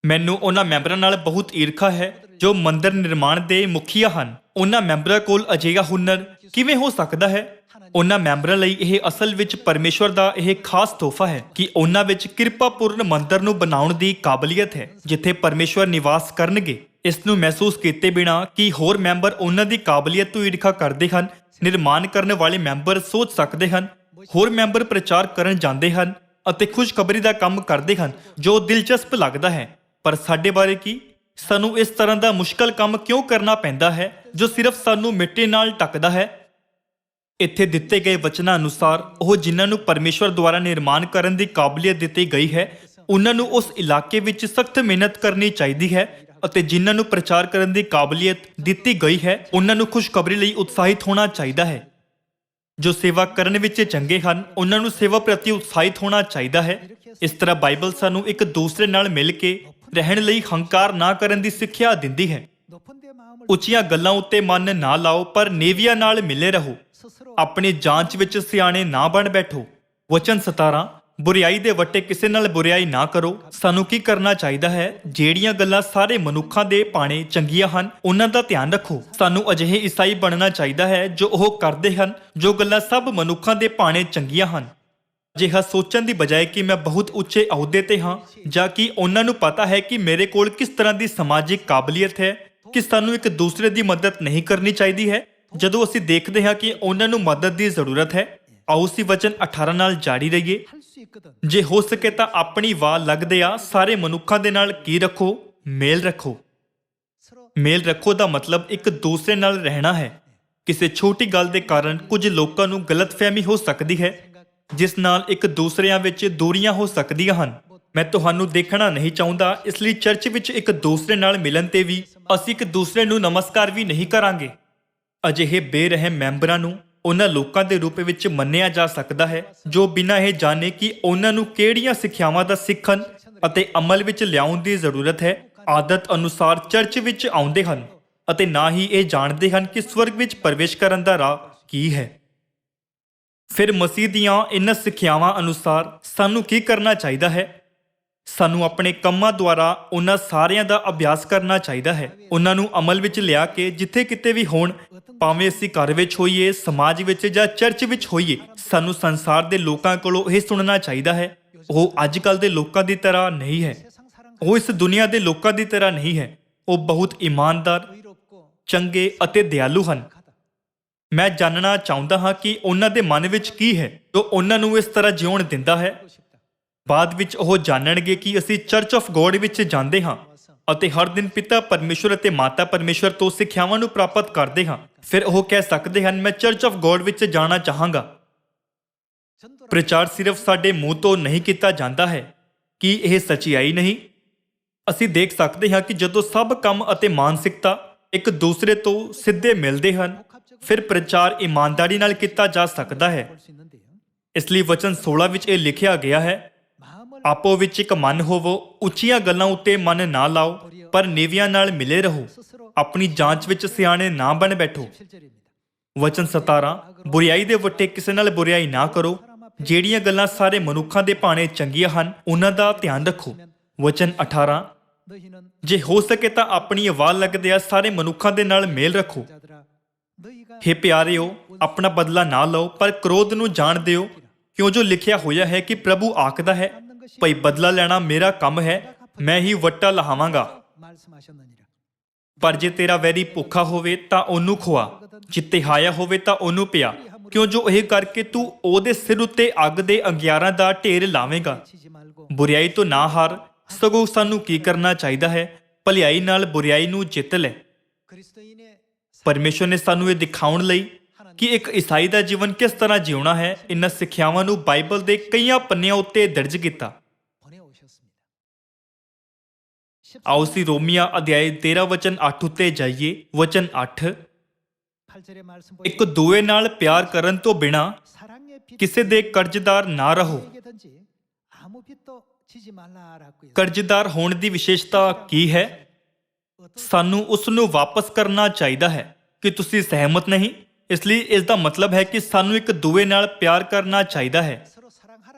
ਮੈਨੂੰ ਉਹਨਾਂ ਮੈਂਬਰਾਂ ਨਾਲ ਬਹੁਤ ਈਰਖਾ ਹੈ ਜੋ ਮੰਦਰ ਨਿਰਮਾਣ ਦੇ ਮੁਖੀਆ ਹਨ। ਉਹਨਾਂ ਮੈਂਬਰਾਂ ਕੋਲ ਅਜਿਹਾ ਹੁਨਰ ਕਿਵੇਂ ਹੋ ਸਕਦਾ ਹੈ? ਉਹਨਾਂ ਮੈਂਬਰਾਂ ਲਈ ਇਹ ਅਸਲ ਵਿੱਚ ਪਰਮੇਸ਼ਵਰ ਦਾ ਇਹ ਖਾਸ ਤੋਹਫਾ ਹੈ ਕਿ ਉਹਨਾਂ ਵਿੱਚ ਕਿਰਪਾਪੂਰਨ ਮੰਦਰ ਨੂੰ ਬਣਾਉਣ ਦੀ ਕਾਬਲੀਅਤ ਹੈ ਜਿੱਥੇ ਪਰਮੇਸ਼ਵਰ ਨਿਵਾਸ ਕਰਨਗੇ। ਇਸ ਨੂੰ ਮਹਿਸੂਸ ਕੀਤੇ ਬਿਨਾਂ ਕਿ ਹੋਰ ਮੈਂਬਰ ਉਹਨਾਂ ਦੀ ਕਾਬਲੀਅਤ ਤੋਂ ਈਰਖਾ ਕਰਦੇ ਹਨ, ਨਿਰਮਾਣ ਕਰਨ ਵਾਲੇ ਮੈਂਬਰ ਸੋਚ ਸਕਦੇ ਹਨ ਹੋਰ ਮੈਂਬਰ ਪ੍ਰਚਾਰ ਕਰਨ ਜਾਂਦੇ ਹਨ ਅਤੇ ਖੁਸ਼ਖਬਰੀ ਦਾ ਕੰਮ ਕਰਦੇ ਹਨ ਜੋ ਦਿਲਚਸਪ ਲੱਗਦਾ ਹੈ। ਪਰ ਸਾਡੇ ਬਾਰੇ ਕੀ? ਸਾਨੂੰ ਇਸ ਤਰ੍ਹਾਂ ਦਾ ਮੁਸ਼ਕਲ ਕੰਮ ਕਿਉਂ ਕਰਨਾ ਪੈਂਦਾ ਹੈ ਜੋ ਸਿਰਫ ਸਾਨੂੰ ਮਿੱਟੀ ਨਾਲ ਢੱਕਦਾ ਹੈ? ਇੱਥੇ ਦਿੱਤੇ ਗਏ ਵਚਨਾਂ ਅਨੁਸਾਰ ਉਹ ਜਿਨ੍ਹਾਂ ਨੂੰ ਪਰਮੇਸ਼ਵਰ ਦੁਆਰਾ ਨਿਰਮਾਣ ਕਰਨ ਦੀ ਕਾਬਲੀਅਤ ਦਿੱਤੀ ਗਈ ਹੈ ਉਹਨਾਂ ਨੂੰ ਉਸ ਇਲਾਕੇ ਵਿੱਚ ਸਖਤ ਮਿਹਨਤ ਕਰਨੀ ਚਾਹੀਦੀ ਹੈ ਅਤੇ ਜਿਨ੍ਹਾਂ ਨੂੰ ਪ੍ਰਚਾਰ ਕਰਨ ਦੀ ਕਾਬਲੀਅਤ ਦਿੱਤੀ ਗਈ ਹੈ ਉਹਨਾਂ ਨੂੰ ਖੁਸ਼ਖਬਰੀ ਲਈ ਉਤਸ਼ਾਹਿਤ ਹੋਣਾ ਚਾਹੀਦਾ ਹੈ। ਜੋ ਸੇਵਾ ਕਰਨ ਵਿੱਚ ਚੰਗੇ ਹਨ ਉਹਨਾਂ ਨੂੰ ਸੇਵਾ ਪ੍ਰਤੀ ਉਤਸ਼ਾਹਿਤ ਹੋਣਾ ਚਾਹੀਦਾ ਹੈ। ਇਸ ਤਰ੍ਹਾਂ ਬਾਈਬਲ ਸਾਨੂੰ ਇੱਕ ਦੂਸਰੇ ਨਾਲ ਮਿਲ ਕੇ ਰਹਿਣ ਲਈ ਹੰਕਾਰ ਨਾ ਕਰਨ ਦੀ ਸਿੱਖਿਆ ਦਿੰਦੀ ਹੈ। ਉੱਚੀਆਂ ਗੱਲਾਂ ਉੱਤੇ ਮਨ ਨਾ ਲਾਓ ਪਰ ਨੀਵੀਆਂ ਨਾਲ ਮਿਲੇ ਰਹੋ। ਆਪਣੀ ਜਾਂਚ ਵਿੱਚ ਸਿਆਣੇ ਨਾ ਬਣ ਬੈਠੋ। ਵਚਨ 17 ਬੁਰੀਆਈ ਦੇ ਵੱਟੇ ਕਿਸੇ ਨਾਲ ਬੁਰੀਆਈ ਨਾ ਕਰੋ। ਸਾਨੂੰ ਕੀ ਕਰਨਾ ਚਾਹੀਦਾ ਹੈ? ਜਿਹੜੀਆਂ ਗੱਲਾਂ ਸਾਰੇ ਮਨੁੱਖਾਂ ਦੇ ਭਾਣੇ ਚੰਗੀਆਂ ਹਨ ਉਹਨਾਂ ਦਾ ਧਿਆਨ ਰੱਖੋ। ਸਾਨੂੰ ਅਜਿਹੇ ਈਸਾਈ ਬਣਨਾ ਚਾਹੀਦਾ ਹੈ ਜੋ ਉਹ ਕਰਦੇ ਹਨ ਜੋ ਗੱਲਾਂ ਸਭ ਮਨੁੱਖਾਂ ਦੇ ਭਾਣੇ ਚੰਗੀਆਂ ਹਨ। ਅਜਿਹਾ ਸੋਚਣ ਦੀ ਬਜਾਏ ਕਿ ਮੈਂ ਬਹੁਤ ਉੱਚੇ ਅਹੁਦੇ ਤੇ ਹਾਂ ਜਾਂ ਕਿ ਉਹਨਾਂ ਨੂੰ ਪਤਾ ਹੈ ਕਿ ਮੇਰੇ ਕੋਲ ਕਿਸ ਤਰ੍ਹਾਂ ਦੀ ਸਮਾਜਿਕ ਕਾਬਲੀਅਤ ਹੈ ਕਿ ਸਾਨੂੰ ਇੱਕ ਦੂਸਰੇ ਦੀ ਮਦਦ ਨਹੀਂ ਕਰਨੀ ਚਾਹੀਦੀ ਹੈ ਜਦੋਂ ਅਸੀਂ ਦੇਖਦੇ ਹਾਂ ਕਿ ਉਹਨਾਂ ਨੂੰ ਮਦਦ ਦੀ ਜ਼ਰੂਰਤ ਹੈ। ਆਓ ਅਸੀਂ ਵਚਨ 18 ਨਾਲ ਜਾਰੀ ਰਹੀਏ। ਜੇ ਹੋ ਸਕੇ ਤਾਂ ਆਪਣੀ ਵਾਹ ਲੱਗਦੇ ਆ ਸਾਰੇ ਮਨੁੱਖਾਂ ਦੇ ਨਾਲ ਕੀ ਰੱਖੋ? ਮੇਲ ਰੱਖੋ। ਮੇਲ ਰੱਖੋ ਦਾ ਮਤਲਬ ਇੱਕ ਦੂਸਰੇ ਨਾਲ ਰਹਿਣਾ ਹੈ। ਕਿਸੇ ਛੋਟੀ ਗੱਲ ਦੇ ਕਾਰਨ ਕੁਝ ਲੋਕਾਂ ਨੂੰ ਗਲਤਫਹਿਮੀ ਹੋ ਸਕਦੀ ਹੈ ਜਿਸ ਨਾਲ ਇੱਕ ਦੂਸਰਿਆਂ ਵਿੱਚ ਦੂਰੀਆਂ ਹੋ ਸਕਦੀਆਂ ਹਨ। ਮੈਂ ਤੁਹਾਨੂੰ ਦੇਖਣਾ ਨਹੀਂ ਚਾਹੁੰਦਾ, ਇਸ ਲਈ ਚਰਚ ਵਿੱਚ ਇੱਕ ਦੂਸਰੇ ਨਾਲ ਮਿਲਣ ਤੇ ਵੀ ਅਸੀਂ ਇੱਕ ਦੂਸਰੇ ਨੂੰ ਨਮਸਕਾਰ ਵੀ ਨਹੀਂ ਕਰਾਂਗੇ। ਅਜਿਹੇ ਬੇਰਹਿਮ ਮੈਂਬਰਾਂ ਨੂੰ ਉਹਨਾਂ ਲੋਕਾਂ ਦੇ ਰੂਪ ਵਿੱਚ ਮੰਨਿਆ ਜਾ ਸਕਦਾ ਹੈ ਜੋ ਬਿਨਾਂ ਇਹ ਜਾਣੇ ਕਿ ਉਹਨਾਂ ਨੂੰ ਕਿਹੜੀਆਂ ਸਿੱਖਿਆਵਾਂ ਦਾ ਸਿੱਖਣ ਅਤੇ ਅਮਲ ਵਿੱਚ ਲਿਆਉਣ ਦੀ ਜ਼ਰੂਰਤ ਹੈ ਆਦਤ ਅਨੁਸਾਰ ਚਰਚ ਵਿੱਚ ਆਉਂਦੇ ਹਨ ਅਤੇ ਨਾ ਹੀ ਇਹ ਜਾਣਦੇ ਹਨ ਕਿ ਸਵਰਗ ਵਿੱਚ ਪ੍ਰਵੇਸ਼ ਕਰਨ ਦਾ ਰਾਹ ਕੀ ਹੈ। ਫਿਰ ਮਸੀਹ ਦੀਆਂ ਇਨ੍ਹਾਂ ਸਿੱਖਿਆਵਾਂ ਅਨੁਸਾਰ ਸਾਨੂੰ ਕੀ ਕਰਨਾ ਚਾਹੀਦਾ ਹੈ? ਸਾਨੂੰ ਆਪਣੇ ਕੰਮਾਂ ਦੁਆਰਾ ਉਹਨਾਂ ਸਾਰਿਆਂ ਦਾ ਅਭਿਆਸ ਕਰਨਾ ਚਾਹੀਦਾ ਹੈ। ਉਹਨਾਂ ਨੂੰ ਅਮਲ ਵਿੱਚ ਲਿਆ ਕੇ ਜਿੱਥੇ ਕਿਤੇ ਵੀ ਹੋਣ, ਭਾਵੇਂ ਅਸੀਂ ਘਰ ਵਿੱਚ ਹੋਈਏ, ਸਮਾਜ ਵਿੱਚ ਜਾਂ ਚਰਚ ਵਿੱਚ ਹੋਈਏ, ਸਾਨੂੰ ਸੰਸਾਰ ਦੇ ਲੋਕਾਂ ਕੋਲੋਂ ਇਹ ਸੁਣਨਾ ਚਾਹੀਦਾ ਹੈ ਉਹ ਅੱਜ ਕੱਲ੍ਹ ਦੇ ਲੋਕਾਂ ਦੀ ਤਰ੍ਹਾਂ ਨਹੀਂ ਹੈ। ਉਹ ਇਸ ਦੁਨੀਆ ਦੇ ਲੋਕਾਂ ਦੀ ਤਰ੍ਹਾਂ ਨਹੀਂ ਹੈ। ਉਹ ਬਹੁਤ ਇਮਾਨਦਾਰ, ਚੰਗੇ ਅਤੇ ਦਿਆਲੂ ਹਨ। ਮੈਂ ਜਾਣਨਾ ਚਾਹੁੰਦਾ ਹਾਂ ਕਿ ਉਹਨਾਂ ਦੇ ਮਨ ਵਿੱਚ ਕੀ ਹੈ ਜੋ ਉਹਨਾਂ ਨੂੰ ਇਸ ਤਰ੍ਹਾਂ ਜਿਉਣ ਦਿੰਦਾ ਹੈ। ਬਾਅਦ ਵਿੱਚ ਉਹ ਜਾਣਨਗੇ ਕਿ ਅਸੀਂ ਚਰਚ ਆਫ ਗੋਡ ਵਿੱਚ ਜਾਂਦੇ ਹਾਂ ਅਤੇ ਹਰ ਦਿਨ ਪਿਤਾ ਪਰਮੇਸ਼ਵਰ ਅਤੇ ਮਾਤਾ ਪਰਮੇਸ਼ਵਰ ਤੋਂ ਸਿੱਖਿਆਵਾਂ ਨੂੰ ਪ੍ਰਾਪਤ ਕਰਦੇ ਹਾਂ। ਫਿਰ ਉਹ ਕਹਿ ਸਕਦੇ ਹਨ ਮੈਂ ਚਰਚ ਆਫ ਗੋਡ ਵਿੱਚ ਜਾਣਾ ਚਾਹਾਂਗਾ। ਪ੍ਰਚਾਰ ਸਿਰਫ ਸਾਡੇ ਮੂੰਹ ਤੋਂ ਨਹੀਂ ਕੀਤਾ ਜਾਂਦਾ ਹੈ। ਕੀ ਇਹ ਸੱਚਾਈ ਨਹੀਂ? ਅਸੀਂ ਦੇਖ ਸਕਦੇ ਹਾਂ ਕਿ ਜਦੋਂ ਸਭ ਕੰਮ ਅਤੇ ਮਾਨਸਿਕਤਾ ਇੱਕ ਦੂਸਰੇ ਤੋਂ ਸਿੱਧੇ ਮਿਲਦੇ ਹਨ ਫਿਰ ਪ੍ਰਚਾਰ ਇਮਾਨਦਾਰੀ ਨਾਲ ਕੀਤਾ ਜਾ ਸਕਦਾ ਹੈ। ਇਸ ਲਈ ਵਚਨ 16 ਵਿੱਚ ਇਹ ਲਿਖਿਆ ਗਿਆ ਹੈ ਆਪੋ ਵਿੱਚ ਇੱਕ ਮਨ ਹੋਵੋ, ਉੱਚੀਆਂ ਗੱਲਾਂ ਉੱਤੇ ਮਨ ਨਾ ਲਾਓ ਪਰ ਨੀਵੀਆਂ ਨਾਲ ਮਿਲੇ ਰਹੋ। ਆਪਣੀ ਜਾਂਚ ਵਿੱਚ ਸਿਆਣੇ ਨਾ ਬਣ ਬੈਠੋ। ਵਚਨ 17 ਬੁਰੀਆਈ ਦੇ ਵੱਟੇ ਕਿਸੇ ਨਾਲ ਬੁਰੀਆਈ ਨਾ ਕਰੋ। ਜਿਹੜੀਆਂ ਗੱਲਾਂ ਸਾਰੇ ਮਨੁੱਖਾਂ ਦੇ ਭਾਣੇ ਚੰਗੀਆਂ ਹਨ ਉਹਨਾਂ ਦਾ ਧਿਆਨ ਰੱਖੋ। ਵਚਨ 18 ਜੇ ਹੋ ਸਕੇ ਤਾਂ ਆਪਣੀ ਆਵਾਜ਼ ਲੱਗਦਿਆਂ ਸਾਰੇ ਮਨੁੱਖਾਂ ਦੇ ਨਾਲ ਮੇਲ ਰੱਖੋ। ਹੇ ਪਿਆਰਿਓ, ਆਪਣਾ ਬਦਲਾ ਨਾ ਲਓ ਪਰ ਕ੍ਰੋਧ ਨੂੰ ਜਾਣ ਦਿਓ, ਕਿਉਂ ਜੋ ਲਿਖਿਆ ਹੋਇਆ ਹੈ ਕਿ ਪ੍ਰਭੂ ਆਖਦਾ ਹੈ ਭਈ ਬਦਲਾ ਲੈਣਾ ਮੇਰਾ ਕੰਮ ਹੈ, ਮੈਂ ਹੀ ਵੱਟਾ ਲਹਾਵਾਂਗਾ। ਪਰ ਜੇ ਤੇਰਾ ਵੈਰੀ ਭੁੱਖਾ ਹੋਵੇ ਤਾਂ ਉਹਨੂੰ ਖਵਾ, ਜੇ ਤਿਹਾਇਆ ਹੋਵੇ ਤਾਂ ਉਹਨੂੰ ਪਿਆ, ਕਿਉਂ ਜੋ ਇਹ ਕਰਕੇ ਤੂੰ ਉਹਦੇ ਸਿਰ ਉੱਤੇ ਅੱਗ ਦੇ ਅੰਗਿਆਰਾਂ ਦਾ ਢੇਰ ਲਾਵੇਂਗਾ। ਬੁਰੀਆਈ ਤੋਂ ਨਾ ਹਾਰ, ਸਗੋਂ ਸਾਨੂੰ ਕੀ ਕਰਨਾ ਚਾਹੀਦਾ ਹੈ? ਭਲਾਈ ਨਾਲ ਬੁਰੀਆਈ ਨੂੰ ਜਿੱਤ ਲੈ। ਪਰਮੇਸ਼ਵਰ ਨੇ ਸਾਨੂੰ ਇਹ ਦਿਖਾਉਣ ਲਈ ਕਿ ਇੱਕ ਈਸਾਈ ਦਾ ਜੀਵਨ ਕਿਸ ਤਰ੍ਹਾਂ ਜਿਉਣਾ ਹੈ, ਇਨ੍ਹਾਂ ਸਿੱਖਿਆਵਾਂ ਨੂੰ ਬਾਈਬਲ ਦੇ ਕਈਆਂ ਪੰਨਿਆਂ ਉੱਤੇ ਦਰਜ ਕੀਤਾ। ਆਓ ਅਸੀਂ ਰੋਮੀਆਂ ਅਧਿਆਇ 13 ਵਚਨ 8 ਉੱਤੇ ਜਾਈਏ। ਵਚਨ 8, ਇੱਕ ਦੂਏ ਨਾਲ ਪਿਆਰ ਕਰਨ ਤੋਂ ਬਿਨਾਂ ਕਿਸੇ ਦੇ ਕਰਜ਼ਦਾਰ ਨਾ ਰਹੋ। ਕਰਜ਼ਦਾਰ ਹੋਣ ਦੀ ਵਿਸ਼ੇਸ਼ਤਾ ਕੀ ਹੈ? ਸਾਨੂੰ ਉਸ ਨੂੰ ਵਾਪਸ ਕਰਨਾ ਚਾਹੀਦਾ ਹੈ। ਕਿ ਤੁਸੀਂ ਸਹਿਮਤ ਨਹੀਂ? ਇਸ ਲਈ ਇਸ ਦਾ ਮਤਲਬ ਹੈ ਕਿ ਸਾਨੂੰ ਇੱਕ ਦੂਏ ਨਾਲ ਪਿਆਰ ਕਰਨਾ ਚਾਹੀਦਾ ਹੈ।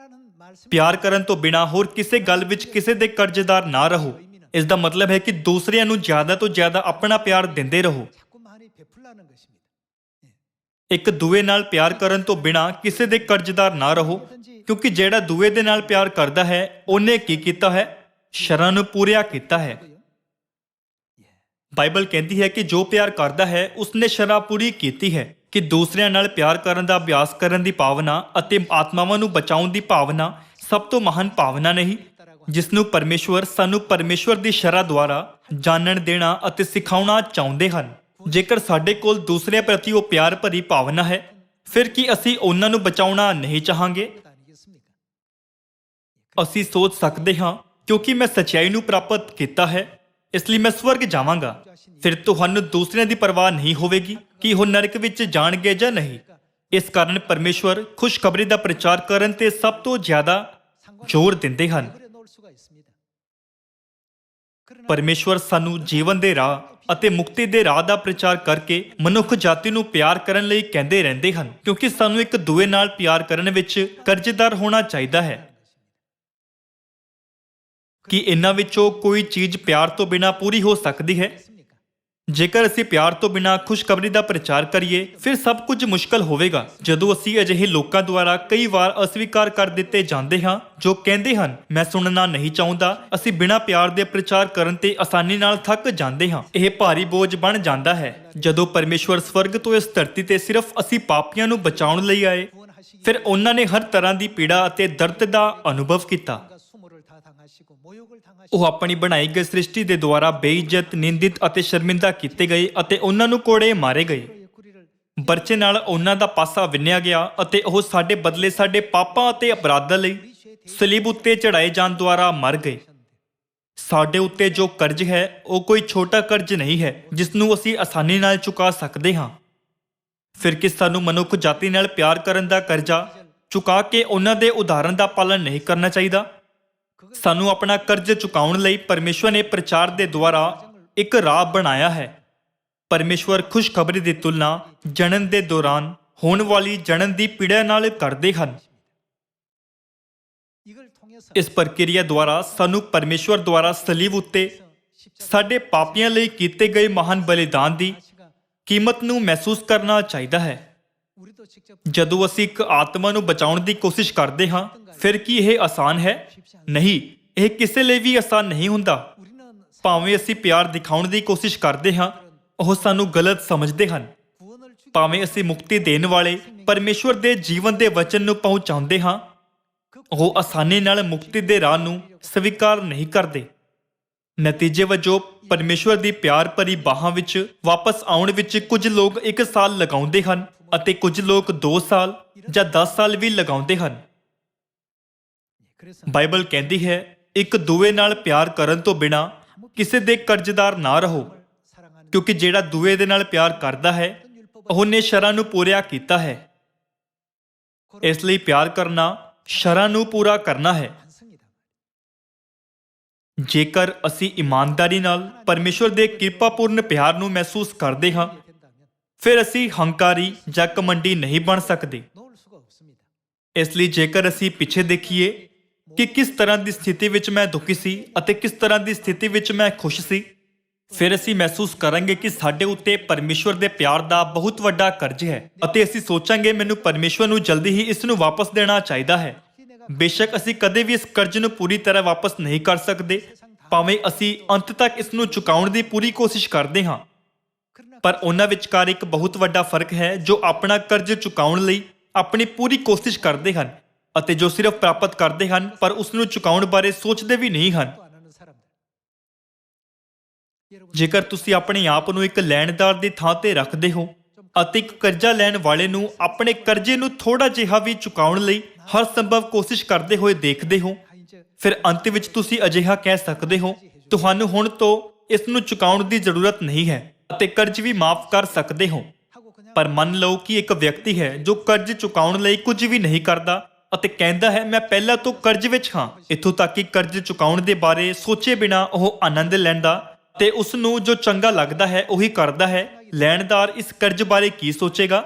ਪਿਆਰ ਕਰਨ ਤੋਂ ਬਿਨਾਂ ਹੋਰ ਕਿਸੇ ਗੱਲ ਵਿੱਚ ਕਿਸੇ ਦੇ ਕਰਜ਼ਦਾਰ ਨਾ ਰਹੋ। ਇਸ ਦਾ ਮਤਲਬ ਹੈ ਕਿ ਦੂਸਰਿਆਂ ਨੂੰ ਜ਼ਿਆਦਾ ਤੋਂ ਜ਼ਿਆਦਾ ਆਪਣਾ ਪਿਆਰ ਦਿੰਦੇ ਰਹੋ। ਇੱਕ ਦੂਏ ਨਾਲ ਪਿਆਰ ਕਰਨ ਤੋਂ ਬਿਨਾਂ ਕਿਸੇ ਦੇ ਕਰਜ਼ਦਾਰ ਨਾ ਰਹੋ, ਕਿਉਂਕਿ ਜਿਹੜਾ ਦੂਏ ਦੇ ਨਾਲ ਪਿਆਰ ਕਰਦਾ ਹੈ ਉਹਨੇ ਕੀ ਕੀਤਾ ਹੈ? ਸ਼ਰ੍ਹਾਂ ਨੂੰ ਪੂਰਾ ਕੀਤਾ ਹੈ। ਬਾਈਬਲ ਕਹਿੰਦੀ ਹੈ ਕਿ ਜੋ ਪਿਆਰ ਕਰਦਾ ਹੈ ਉਸਨੇ ਸ਼ਰ੍ਹਾਂ ਪੂਰੀ ਕੀਤੀ ਹੈ। ਕਿ ਦੂਸਰਿਆਂ ਨਾਲ ਪਿਆਰ ਕਰਨ ਦਾ ਅਭਿਆਸ ਕਰਨ ਦੀ ਭਾਵਨਾ ਅਤੇ ਆਤਮਾਵਾਂ ਨੂੰ ਬਚਾਉਣ ਦੀ ਭਾਵਨਾ ਸਭ ਤੋਂ ਮਹਾਨ ਭਾਵਨਾ ਨਹੀਂ, ਜਿਸ ਨੂੰ ਪਰਮੇਸ਼ਵਰ ਸਾਨੂੰ ਪਰਮੇਸ਼ਵਰ ਦੀ ਸ਼ਰ੍ਹਾਂ ਦੁਆਰਾ ਜਾਣਨ ਦੇਣਾ ਅਤੇ ਸਿਖਾਉਣਾ ਚਾਹੁੰਦੇ ਹਨ। ਜੇਕਰ ਸਾਡੇ ਕੋਲ ਦੂਸਰਿਆਂ ਪ੍ਰਤੀ ਉਹ ਪਿਆਰ ਭਰੀ ਭਾਵਨਾ ਹੈ, ਫਿਰ ਕੀ ਅਸੀਂ ਉਹਨਾਂ ਨੂੰ ਬਚਾਉਣਾ ਨਹੀਂ ਚਾਹਾਂਗੇ? ਅਸੀਂ ਸੋਚ ਸਕਦੇ ਹਾਂ, ਕਿਉਂਕਿ ਮੈਂ ਸੱਚਾਈ ਨੂੰ ਪ੍ਰਾਪਤ ਕੀਤਾ ਹੈ, ਇਸ ਲਈ ਮੈਂ ਸਵਰਗ ਜਾਵਾਂਗਾ। ਫਿਰ ਤੁਹਾਨੂੰ ਦੂਸਰਿਆਂ ਦੀ ਪਰਵਾਹ ਨਹੀਂ ਹੋਵੇਗੀ ਕਿ ਉਹ ਨਰਕ ਵਿੱਚ ਜਾਣਗੇ ਜਾਂ ਨਹੀਂ। ਇਸ ਕਾਰਨ ਪਰਮੇਸ਼ਵਰ ਖੁਸ਼ਖਬਰੀ ਦਾ ਪ੍ਰਚਾਰ ਕਰਨ ਤੇ ਸਭ ਤੋਂ ਜ਼ਿਆਦਾ ਜ਼ੋਰ ਦਿੰਦੇ ਹਨ। ਪਰਮੇਸ਼ਵਰ ਸਾਨੂੰ ਜੀਵਨ ਦੇ ਰਾਹ ਅਤੇ ਮੁਕਤੀ ਦੇ ਰਾਹ ਦਾ ਪ੍ਰਚਾਰ ਕਰਕੇ ਮਨੁੱਖ ਜਾਤੀ ਨੂੰ ਪਿਆਰ ਕਰਨ ਲਈ ਕਹਿੰਦੇ ਰਹਿੰਦੇ ਹਨ, ਕਿਉਂਕਿ ਸਾਨੂੰ ਇੱਕ ਦੂਏ ਨਾਲ ਪਿਆਰ ਕਰਨ ਵਿੱਚ ਕਰਜ਼ਦਾਰ ਹੋਣਾ ਚਾਹੀਦਾ ਹੈ। ਕਿ ਇਹਨਾਂ ਵਿੱਚੋਂ ਕੋਈ ਚੀਜ਼ ਪਿਆਰ ਤੋਂ ਬਿਨਾਂ ਪੂਰੀ ਹੋ ਸਕਦੀ ਹੈ? ਜੇਕਰ ਅਸੀਂ ਪਿਆਰ ਤੋਂ ਬਿਨਾਂ ਖੁਸ਼ਖਬਰੀ ਦਾ ਪ੍ਰਚਾਰ ਕਰੀਏ, ਫਿਰ ਸਭ ਕੁਝ ਮੁਸ਼ਕਲ ਹੋਵੇਗਾ। ਜਦੋਂ ਅਸੀਂ ਅਜਿਹੇ ਲੋਕਾਂ ਦੁਆਰਾ ਕਈ ਵਾਰ ਅਸਵੀਕਾਰ ਕਰ ਦਿੱਤੇ ਜਾਂਦੇ ਹਾਂ ਜੋ ਕਹਿੰਦੇ ਹਨ, ਮੈਂ ਸੁਣਨਾ ਨਹੀਂ ਚਾਹੁੰਦਾ, ਅਸੀਂ ਬਿਨਾਂ ਪਿਆਰ ਦੇ ਪ੍ਰਚਾਰ ਕਰਨ ਤੇ ਆਸਾਨੀ ਨਾਲ ਥੱਕ ਜਾਂਦੇ ਹਾਂ। ਇਹ ਭਾਰੀ ਬੋਝ ਬਣ ਜਾਂਦਾ ਹੈ। ਜਦੋਂ ਪਰਮੇਸ਼ਵਰ ਸਵਰਗ ਤੋਂ ਇਸ ਧਰਤੀ ਤੇ ਸਿਰਫ ਅਸੀਂ ਪਾਪੀਆਂ ਨੂੰ ਬਚਾਉਣ ਲਈ ਆਏ, ਫਿਰ ਉਹਨਾਂ ਨੇ ਹਰ ਤਰ੍ਹਾਂ ਦੀ ਪੀੜਾ ਅਤੇ ਦਰਦ ਦਾ ਅਨੁਭਵ ਕੀਤਾ। ਉਹ ਆਪਣੀ ਬਣਾਈ ਗਈ ਸ੍ਰਿਸ਼ਟੀ ਦੇ ਦੁਆਰਾ ਬੇਇੱਜ਼ਤ, ਨਿੰਦਿਤ ਅਤੇ ਸ਼ਰਮਿੰਦਾ ਕੀਤੇ ਗਏ ਅਤੇ ਉਹਨਾਂ ਨੂੰ ਕੋੜੇ ਮਾਰੇ ਗਏ। ਬਰਛੇ ਨਾਲ ਉਹਨਾਂ ਦਾ ਪਾਸਾ ਵਿੰਨਿਆ ਗਿਆ ਅਤੇ ਉਹ ਸਾਡੇ ਬਦਲੇ ਸਾਡੇ ਪਾਪਾਂ ਅਤੇ ਅਪਰਾਧਾਂ ਲਈ ਸਲੀਬ ਉੱਤੇ ਚੜਾਏ ਜਾਣ ਦੁਆਰਾ ਮਰ ਗਏ। ਸਾਡੇ ਉੱਤੇ ਜੋ ਕਰਜ਼ ਹੈ ਉਹ ਕੋਈ ਛੋਟਾ ਕਰਜ਼ ਨਹੀਂ ਹੈ ਜਿਸ ਨੂੰ ਅਸੀਂ ਆਸਾਨੀ ਨਾਲ ਚੁਕਾ ਸਕਦੇ ਹਾਂ। ਫਿਰ ਕਿ ਸਾਨੂੰ ਮਨੁੱਖ ਜਾਤੀ ਨਾਲ ਪਿਆਰ ਕਰਨ ਦਾ ਕਰਜ਼ਾ ਚੁਕਾ ਕੇ ਉਹਨਾਂ ਦੇ ਉਦਾਹਰਣ ਦਾ ਪਾਲਣ ਨਹੀਂ ਕਰਨਾ ਚਾਹੀਦਾ। ਸਾਨੂੰ ਆਪਣਾ ਕਰਜ਼ ਚੁਕਾਉਣ ਲਈ ਪਰਮੇਸ਼ਵਰ ਨੇ ਪ੍ਰਚਾਰ ਦੇ ਦੁਆਰਾ ਇੱਕ ਰਾਹ ਬਣਾਇਆ ਹੈ। ਪਰਮੇਸ਼ਵਰ ਖੁਸ਼ਖਬਰੀ ਦੀ ਤੁਲਨਾ ਜਣਨ ਦੇ ਦੌਰਾਨ ਹੋਣ ਵਾਲੀ ਜਣਨ ਦੀ ਪੀੜਾ ਨਾਲ ਕਰਦੇ ਹਨ। ਇਸ ਪ੍ਰਕਿਰਿਆ ਦੁਆਰਾ ਸਾਨੂੰ ਪਰਮੇਸ਼ਵਰ ਦੁਆਰਾ ਸਲੀਬ ਉੱਤੇ ਸਾਡੇ ਪਾਪੀਆਂ ਲਈ ਕੀਤੇ ਗਏ ਮਹਾਨ ਬਲੀਦਾਨ ਦੀ ਕੀਮਤ ਨੂੰ ਮਹਿਸੂਸ ਕਰਨਾ ਚਾਹੀਦਾ ਹੈ। ਜਦੋਂ ਅਸੀਂ ਇੱਕ ਆਤਮਾ ਨੂੰ ਬਚਾਉਣ ਦੀ ਕੋਸ਼ਿਸ਼ ਕਰਦੇ ਹਾਂ, ਫਿਰ ਕੀ ਇਹ ਆਸਾਨ ਹੈ? ਨਹੀਂ, ਇਹ ਕਿਸੇ ਲਈ ਵੀ ਆਸਾਨ ਨਹੀਂ ਹੁੰਦਾ। ਭਾਵੇਂ ਅਸੀਂ ਪਿਆਰ ਦਿਖਾਉਣ ਦੀ ਕੋਸ਼ਿਸ਼ ਕਰਦੇ ਹਾਂ, ਉਹ ਸਾਨੂੰ ਗਲਤ ਸਮਝਦੇ ਹਨ। ਭਾਵੇਂ ਅਸੀਂ ਮੁਕਤੀ ਦੇਣ ਵਾਲੇ ਪਰਮੇਸ਼ਵਰ ਦੇ ਜੀਵਨ ਦੇ ਵਚਨ ਨੂੰ ਪਹੁੰਚਾਉਂਦੇ ਹਾਂ, ਉਹ ਆਸਾਨੀ ਨਾਲ ਮੁਕਤੀ ਦੇ ਰਾਹ ਨੂੰ ਸਵੀਕਾਰ ਨਹੀਂ ਕਰਦੇ। ਨਤੀਜੇ ਵਜੋਂ ਪਰਮੇਸ਼ਵਰ ਦੀ ਪਿਆਰ ਭਰੀ ਬਾਹਾਂ ਵਿੱਚ ਵਾਪਸ ਆਉਣ ਵਿੱਚ ਕੁਝ ਲੋਕ 1 ਸਾਲ ਲਗਾਉਂਦੇ ਹਨ ਅਤੇ ਕੁਝ ਲੋਕ 2 ਸਾਲ ਜਾਂ 10 ਸਾਲ ਵੀ ਲਗਾਉਂਦੇ ਹਨ। ਬਾਈਬਲ ਕਹਿੰਦੀ ਹੈ, ਇੱਕ ਦੂਏ ਨਾਲ ਪਿਆਰ ਕਰਨ ਤੋਂ ਬਿਨਾਂ ਕਿਸੇ ਦੇ ਕਰਜ਼ਦਾਰ ਨਾ ਰਹੋ, ਕਿਉਂਕਿ ਜਿਹੜਾ ਦੂਏ ਦੇ ਨਾਲ ਪਿਆਰ ਕਰਦਾ ਹੈ ਉਹਨੇ ਸ਼ਰ੍ਹਾਂ ਨੂੰ ਪੂਰਾ ਕੀਤਾ ਹੈ। ਇਸ ਲਈ ਪਿਆਰ ਕਰਨਾ ਸ਼ਰ੍ਹਾਂ ਨੂੰ ਪੂਰਾ ਕਰਨਾ ਹੈ। ਜੇਕਰ ਅਸੀਂ ਇਮਾਨਦਾਰੀ ਨਾਲ ਪਰਮੇਸ਼ਵਰ ਦੇ ਕਿਰਪਾਪੂਰਨ ਪਿਆਰ ਨੂੰ ਮਹਿਸੂਸ ਕਰਦੇ ਹਾਂ, ਫਿਰ ਅਸੀਂ ਹੰਕਾਰੀ ਜਾਂ ਘਮੰਡੀ ਨਹੀਂ ਬਣ ਸਕਦੇ। ਇਸ ਲਈ ਜੇਕਰ ਅਸੀਂ ਪਿੱਛੇ ਦੇਖੀਏ ਕਿ ਕਿਸ ਤਰ੍ਹਾਂ ਦੀ ਸਥਿਤੀ ਵਿੱਚ ਮੈਂ ਦੁਖੀ ਸੀ ਅਤੇ ਕਿਸ ਤਰ੍ਹਾਂ ਦੀ ਸਥਿਤੀ ਵਿੱਚ ਮੈਂ ਖੁਸ਼ ਸੀ, ਫਿਰ ਅਸੀਂ ਮਹਿਸੂਸ ਕਰਾਂਗੇ ਕਿ ਸਾਡੇ ਉੱਤੇ ਪਰਮੇਸ਼ਵਰ ਦੇ ਪਿਆਰ ਦਾ ਬਹੁਤ ਵੱਡਾ ਕਰਜ਼ ਹੈ ਅਤੇ ਅਸੀਂ ਸੋਚਾਂਗੇ, ਮੈਨੂੰ ਪਰਮੇਸ਼ਵਰ ਨੂੰ ਜਲਦੀ ਹੀ ਇਸ ਨੂੰ ਵਾਪਸ ਦੇਣਾ ਚਾਹੀਦਾ ਹੈ। ਬੇਸ਼ੱਕ ਅਸੀਂ ਕਦੇ ਵੀ ਇਸ ਕਰਜ਼ ਨੂੰ ਪੂਰੀ ਤਰ੍ਹਾਂ ਵਾਪਸ ਨਹੀਂ ਕਰ ਸਕਦੇ, ਭਾਵੇਂ ਅਸੀਂ ਅੰਤ ਤੱਕ ਇਸ ਨੂੰ ਚੁਕਾਉਣ ਦੀ ਪੂਰੀ ਕੋਸ਼ਿਸ਼ ਕਰਦੇ ਹਾਂ। ਪਰ ਉਹਨਾਂ ਵਿਚਕਾਰ ਇੱਕ ਬਹੁਤ ਵੱਡਾ ਫਰਕ ਹੈ, ਜੋ ਆਪਣਾ ਕਰਜ਼ ਚੁਕਾਉਣ ਲਈ ਆਪਣੀ ਪੂਰੀ ਕੋਸ਼ਿਸ਼ ਕਰਦੇ ਹਨ ਅਤੇ ਜੋ ਸਿਰਫ ਪ੍ਰਾਪਤ ਕਰਦੇ ਹਨ ਪਰ ਉਸ ਨੂੰ ਚੁਕਾਉਣ ਬਾਰੇ ਸੋਚਦੇ ਵੀ ਨਹੀਂ ਹਨ। ਜੇਕਰ ਤੁਸੀਂ ਆਪਣੇ ਆਪ ਨੂੰ ਇੱਕ ਲੈਣਦਾਰ ਦੀ ਥਾਂ ਤੇ ਰੱਖਦੇ ਹੋ ਅਤੇ ਇੱਕ ਕਰਜ਼ਾ ਲੈਣ ਵਾਲੇ ਨੂੰ ਆਪਣੇ ਕਰਜ਼ੇ ਨੂੰ ਥੋੜਾ ਜਿਹਾ ਵੀ ਚੁਕਾਉਣ ਲਈ ਹਰ ਸੰਭਵ ਕੋਸ਼ਿਸ਼ ਕਰਦੇ ਹੋਏ ਦੇਖਦੇ ਹੋ, ਫਿਰ ਅੰਤ ਵਿੱਚ ਤੁਸੀਂ ਅਜਿਹਾ ਕਹਿ ਸਕਦੇ ਹੋ, ਤੁਹਾਨੂੰ ਹੁਣ ਤੋਂ ਇਸ ਨੂੰ ਚੁਕਾਉਣ ਦੀ ਜ਼ਰੂਰਤ ਨਹੀਂ ਹੈ ਅਤੇ ਕਰਜ਼ ਵੀ ਮਾਫ ਕਰ ਸਕਦੇ ਹੋ। ਪਰ ਮੰਨ ਲਓ ਕਿ ਇੱਕ ਵਿਅਕਤੀ ਹੈ ਜੋ ਕਰਜ਼ ਚੁਕਾਉਣ ਲਈ ਕੁਝ ਵੀ ਨਹੀਂ ਕਰਦਾ ਅਤੇ ਕਹਿੰਦਾ ਹੈ ਮੈਂ ਪਹਿਲਾਂ ਤੋਂ ਕਰਜ਼ ਵਿੱਚ ਹਾਂ। ਇੱਥੋਂ ਤੱਕ ਕਿ ਕਰਜ਼ ਚੁਕਾਉਣ ਦੇ ਬਾਰੇ ਸੋਚੇ ਬਿਨਾਂ ਉਹ ਆਨੰਦ ਲੈਂਦਾ ਤੇ ਉਸ ਨੂੰ ਜੋ ਚੰਗਾ ਲੱਗਦਾ ਹੈ ਉਹੀ ਕਰਦਾ ਹੈ। ਲੈਣਦਾਰ ਇਸ ਕਰਜ਼ ਬਾਰੇ ਕੀ ਸੋਚੇਗਾ?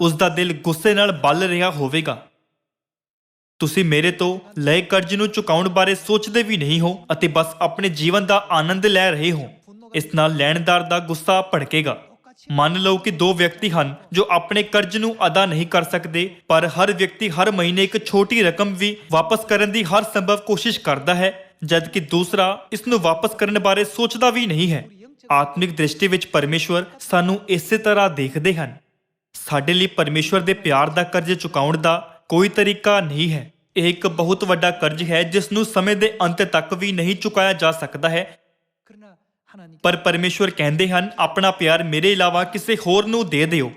ਉਸ ਦਾ ਦਿਲ ਗੁੱਸੇ ਨਾਲ ਬਲ ਰਿਹਾ ਹੋਵੇਗਾ। ਤੁਸੀਂ ਮੇਰੇ ਤੋਂ ਲਏ ਕਰਜ਼ ਨੂੰ ਚੁਕਾਉਣ ਬਾਰੇ ਸੋਚਦੇ ਵੀ ਨਹੀਂ ਹੋ ਅਤੇ ਬਸ ਆਪਣੇ ਜੀਵਨ ਦਾ ਆਨੰਦ ਲੈ ਰਹੇ ਹੋ। ਇਸ ਨਾਲ ਲੈਣਦਾਰ ਦਾ ਗੁੱਸਾ ਭੜਕੇਗਾ। ਮੰਨ ਲਓ ਕਿ ਦੋ ਵਿਅਕਤੀ ਹਨ ਜੋ ਆਪਣੇ ਕਰਜ਼ ਨੂੰ ਅਦਾ ਨਹੀਂ ਕਰ ਸਕਦੇ, ਪਰ ਹਰ ਵਿਅਕਤੀ ਹਰ ਮਹੀਨੇ ਇੱਕ ਛੋਟੀ ਰਕਮ ਵੀ ਵਾਪਸ ਕਰਨ ਦੀ ਹਰ ਸੰਭਵ ਕੋਸ਼ਿਸ਼ ਕਰਦਾ ਹੈ, ਜਦਕਿ ਦੂਸਰਾ ਇਸ ਨੂੰ ਵਾਪਸ ਕਰਨ ਬਾਰੇ ਸੋਚਦਾ ਵੀ ਨਹੀਂ ਹੈ। ਆਤਮਿਕ ਦ੍ਰਿਸ਼ਟੀ ਵਿੱਚ ਪਰਮੇਸ਼ਵਰ ਸਾਨੂੰ ਇਸੇ ਤਰ੍ਹਾਂ ਦੇਖਦੇ ਹਨ। ਸਾਡੇ ਲਈ ਪਰਮੇਸ਼ਵਰ ਦੇ ਪਿਆਰ ਦਾ ਕਰਜ਼ ਚੁਕਾਉਣ ਦਾ ਕੋਈ ਤਰੀਕਾ ਨਹੀਂ ਹੈ। ਇਹ ਇੱਕ ਬਹੁਤ ਵੱਡਾ ਕਰਜ਼ ਹੈ ਜਿਸ ਨੂੰ ਸਮੇਂ ਦੇ ਅੰਤ ਤੱਕ ਵੀ ਨਹੀਂ ਚੁਕਾਇਆ ਜਾ ਸਕਦਾ ਹੈ। ਪਰ ਪਰਮੇਸ਼ਵਰ ਕਹਿੰਦੇ ਹਨ ਆਪਣਾ ਪਿਆਰ ਮੇਰੇ ਇਲਾਵਾ ਕਿਸੇ ਹੋਰ ਨੂੰ ਦੇ ਦਿਓ।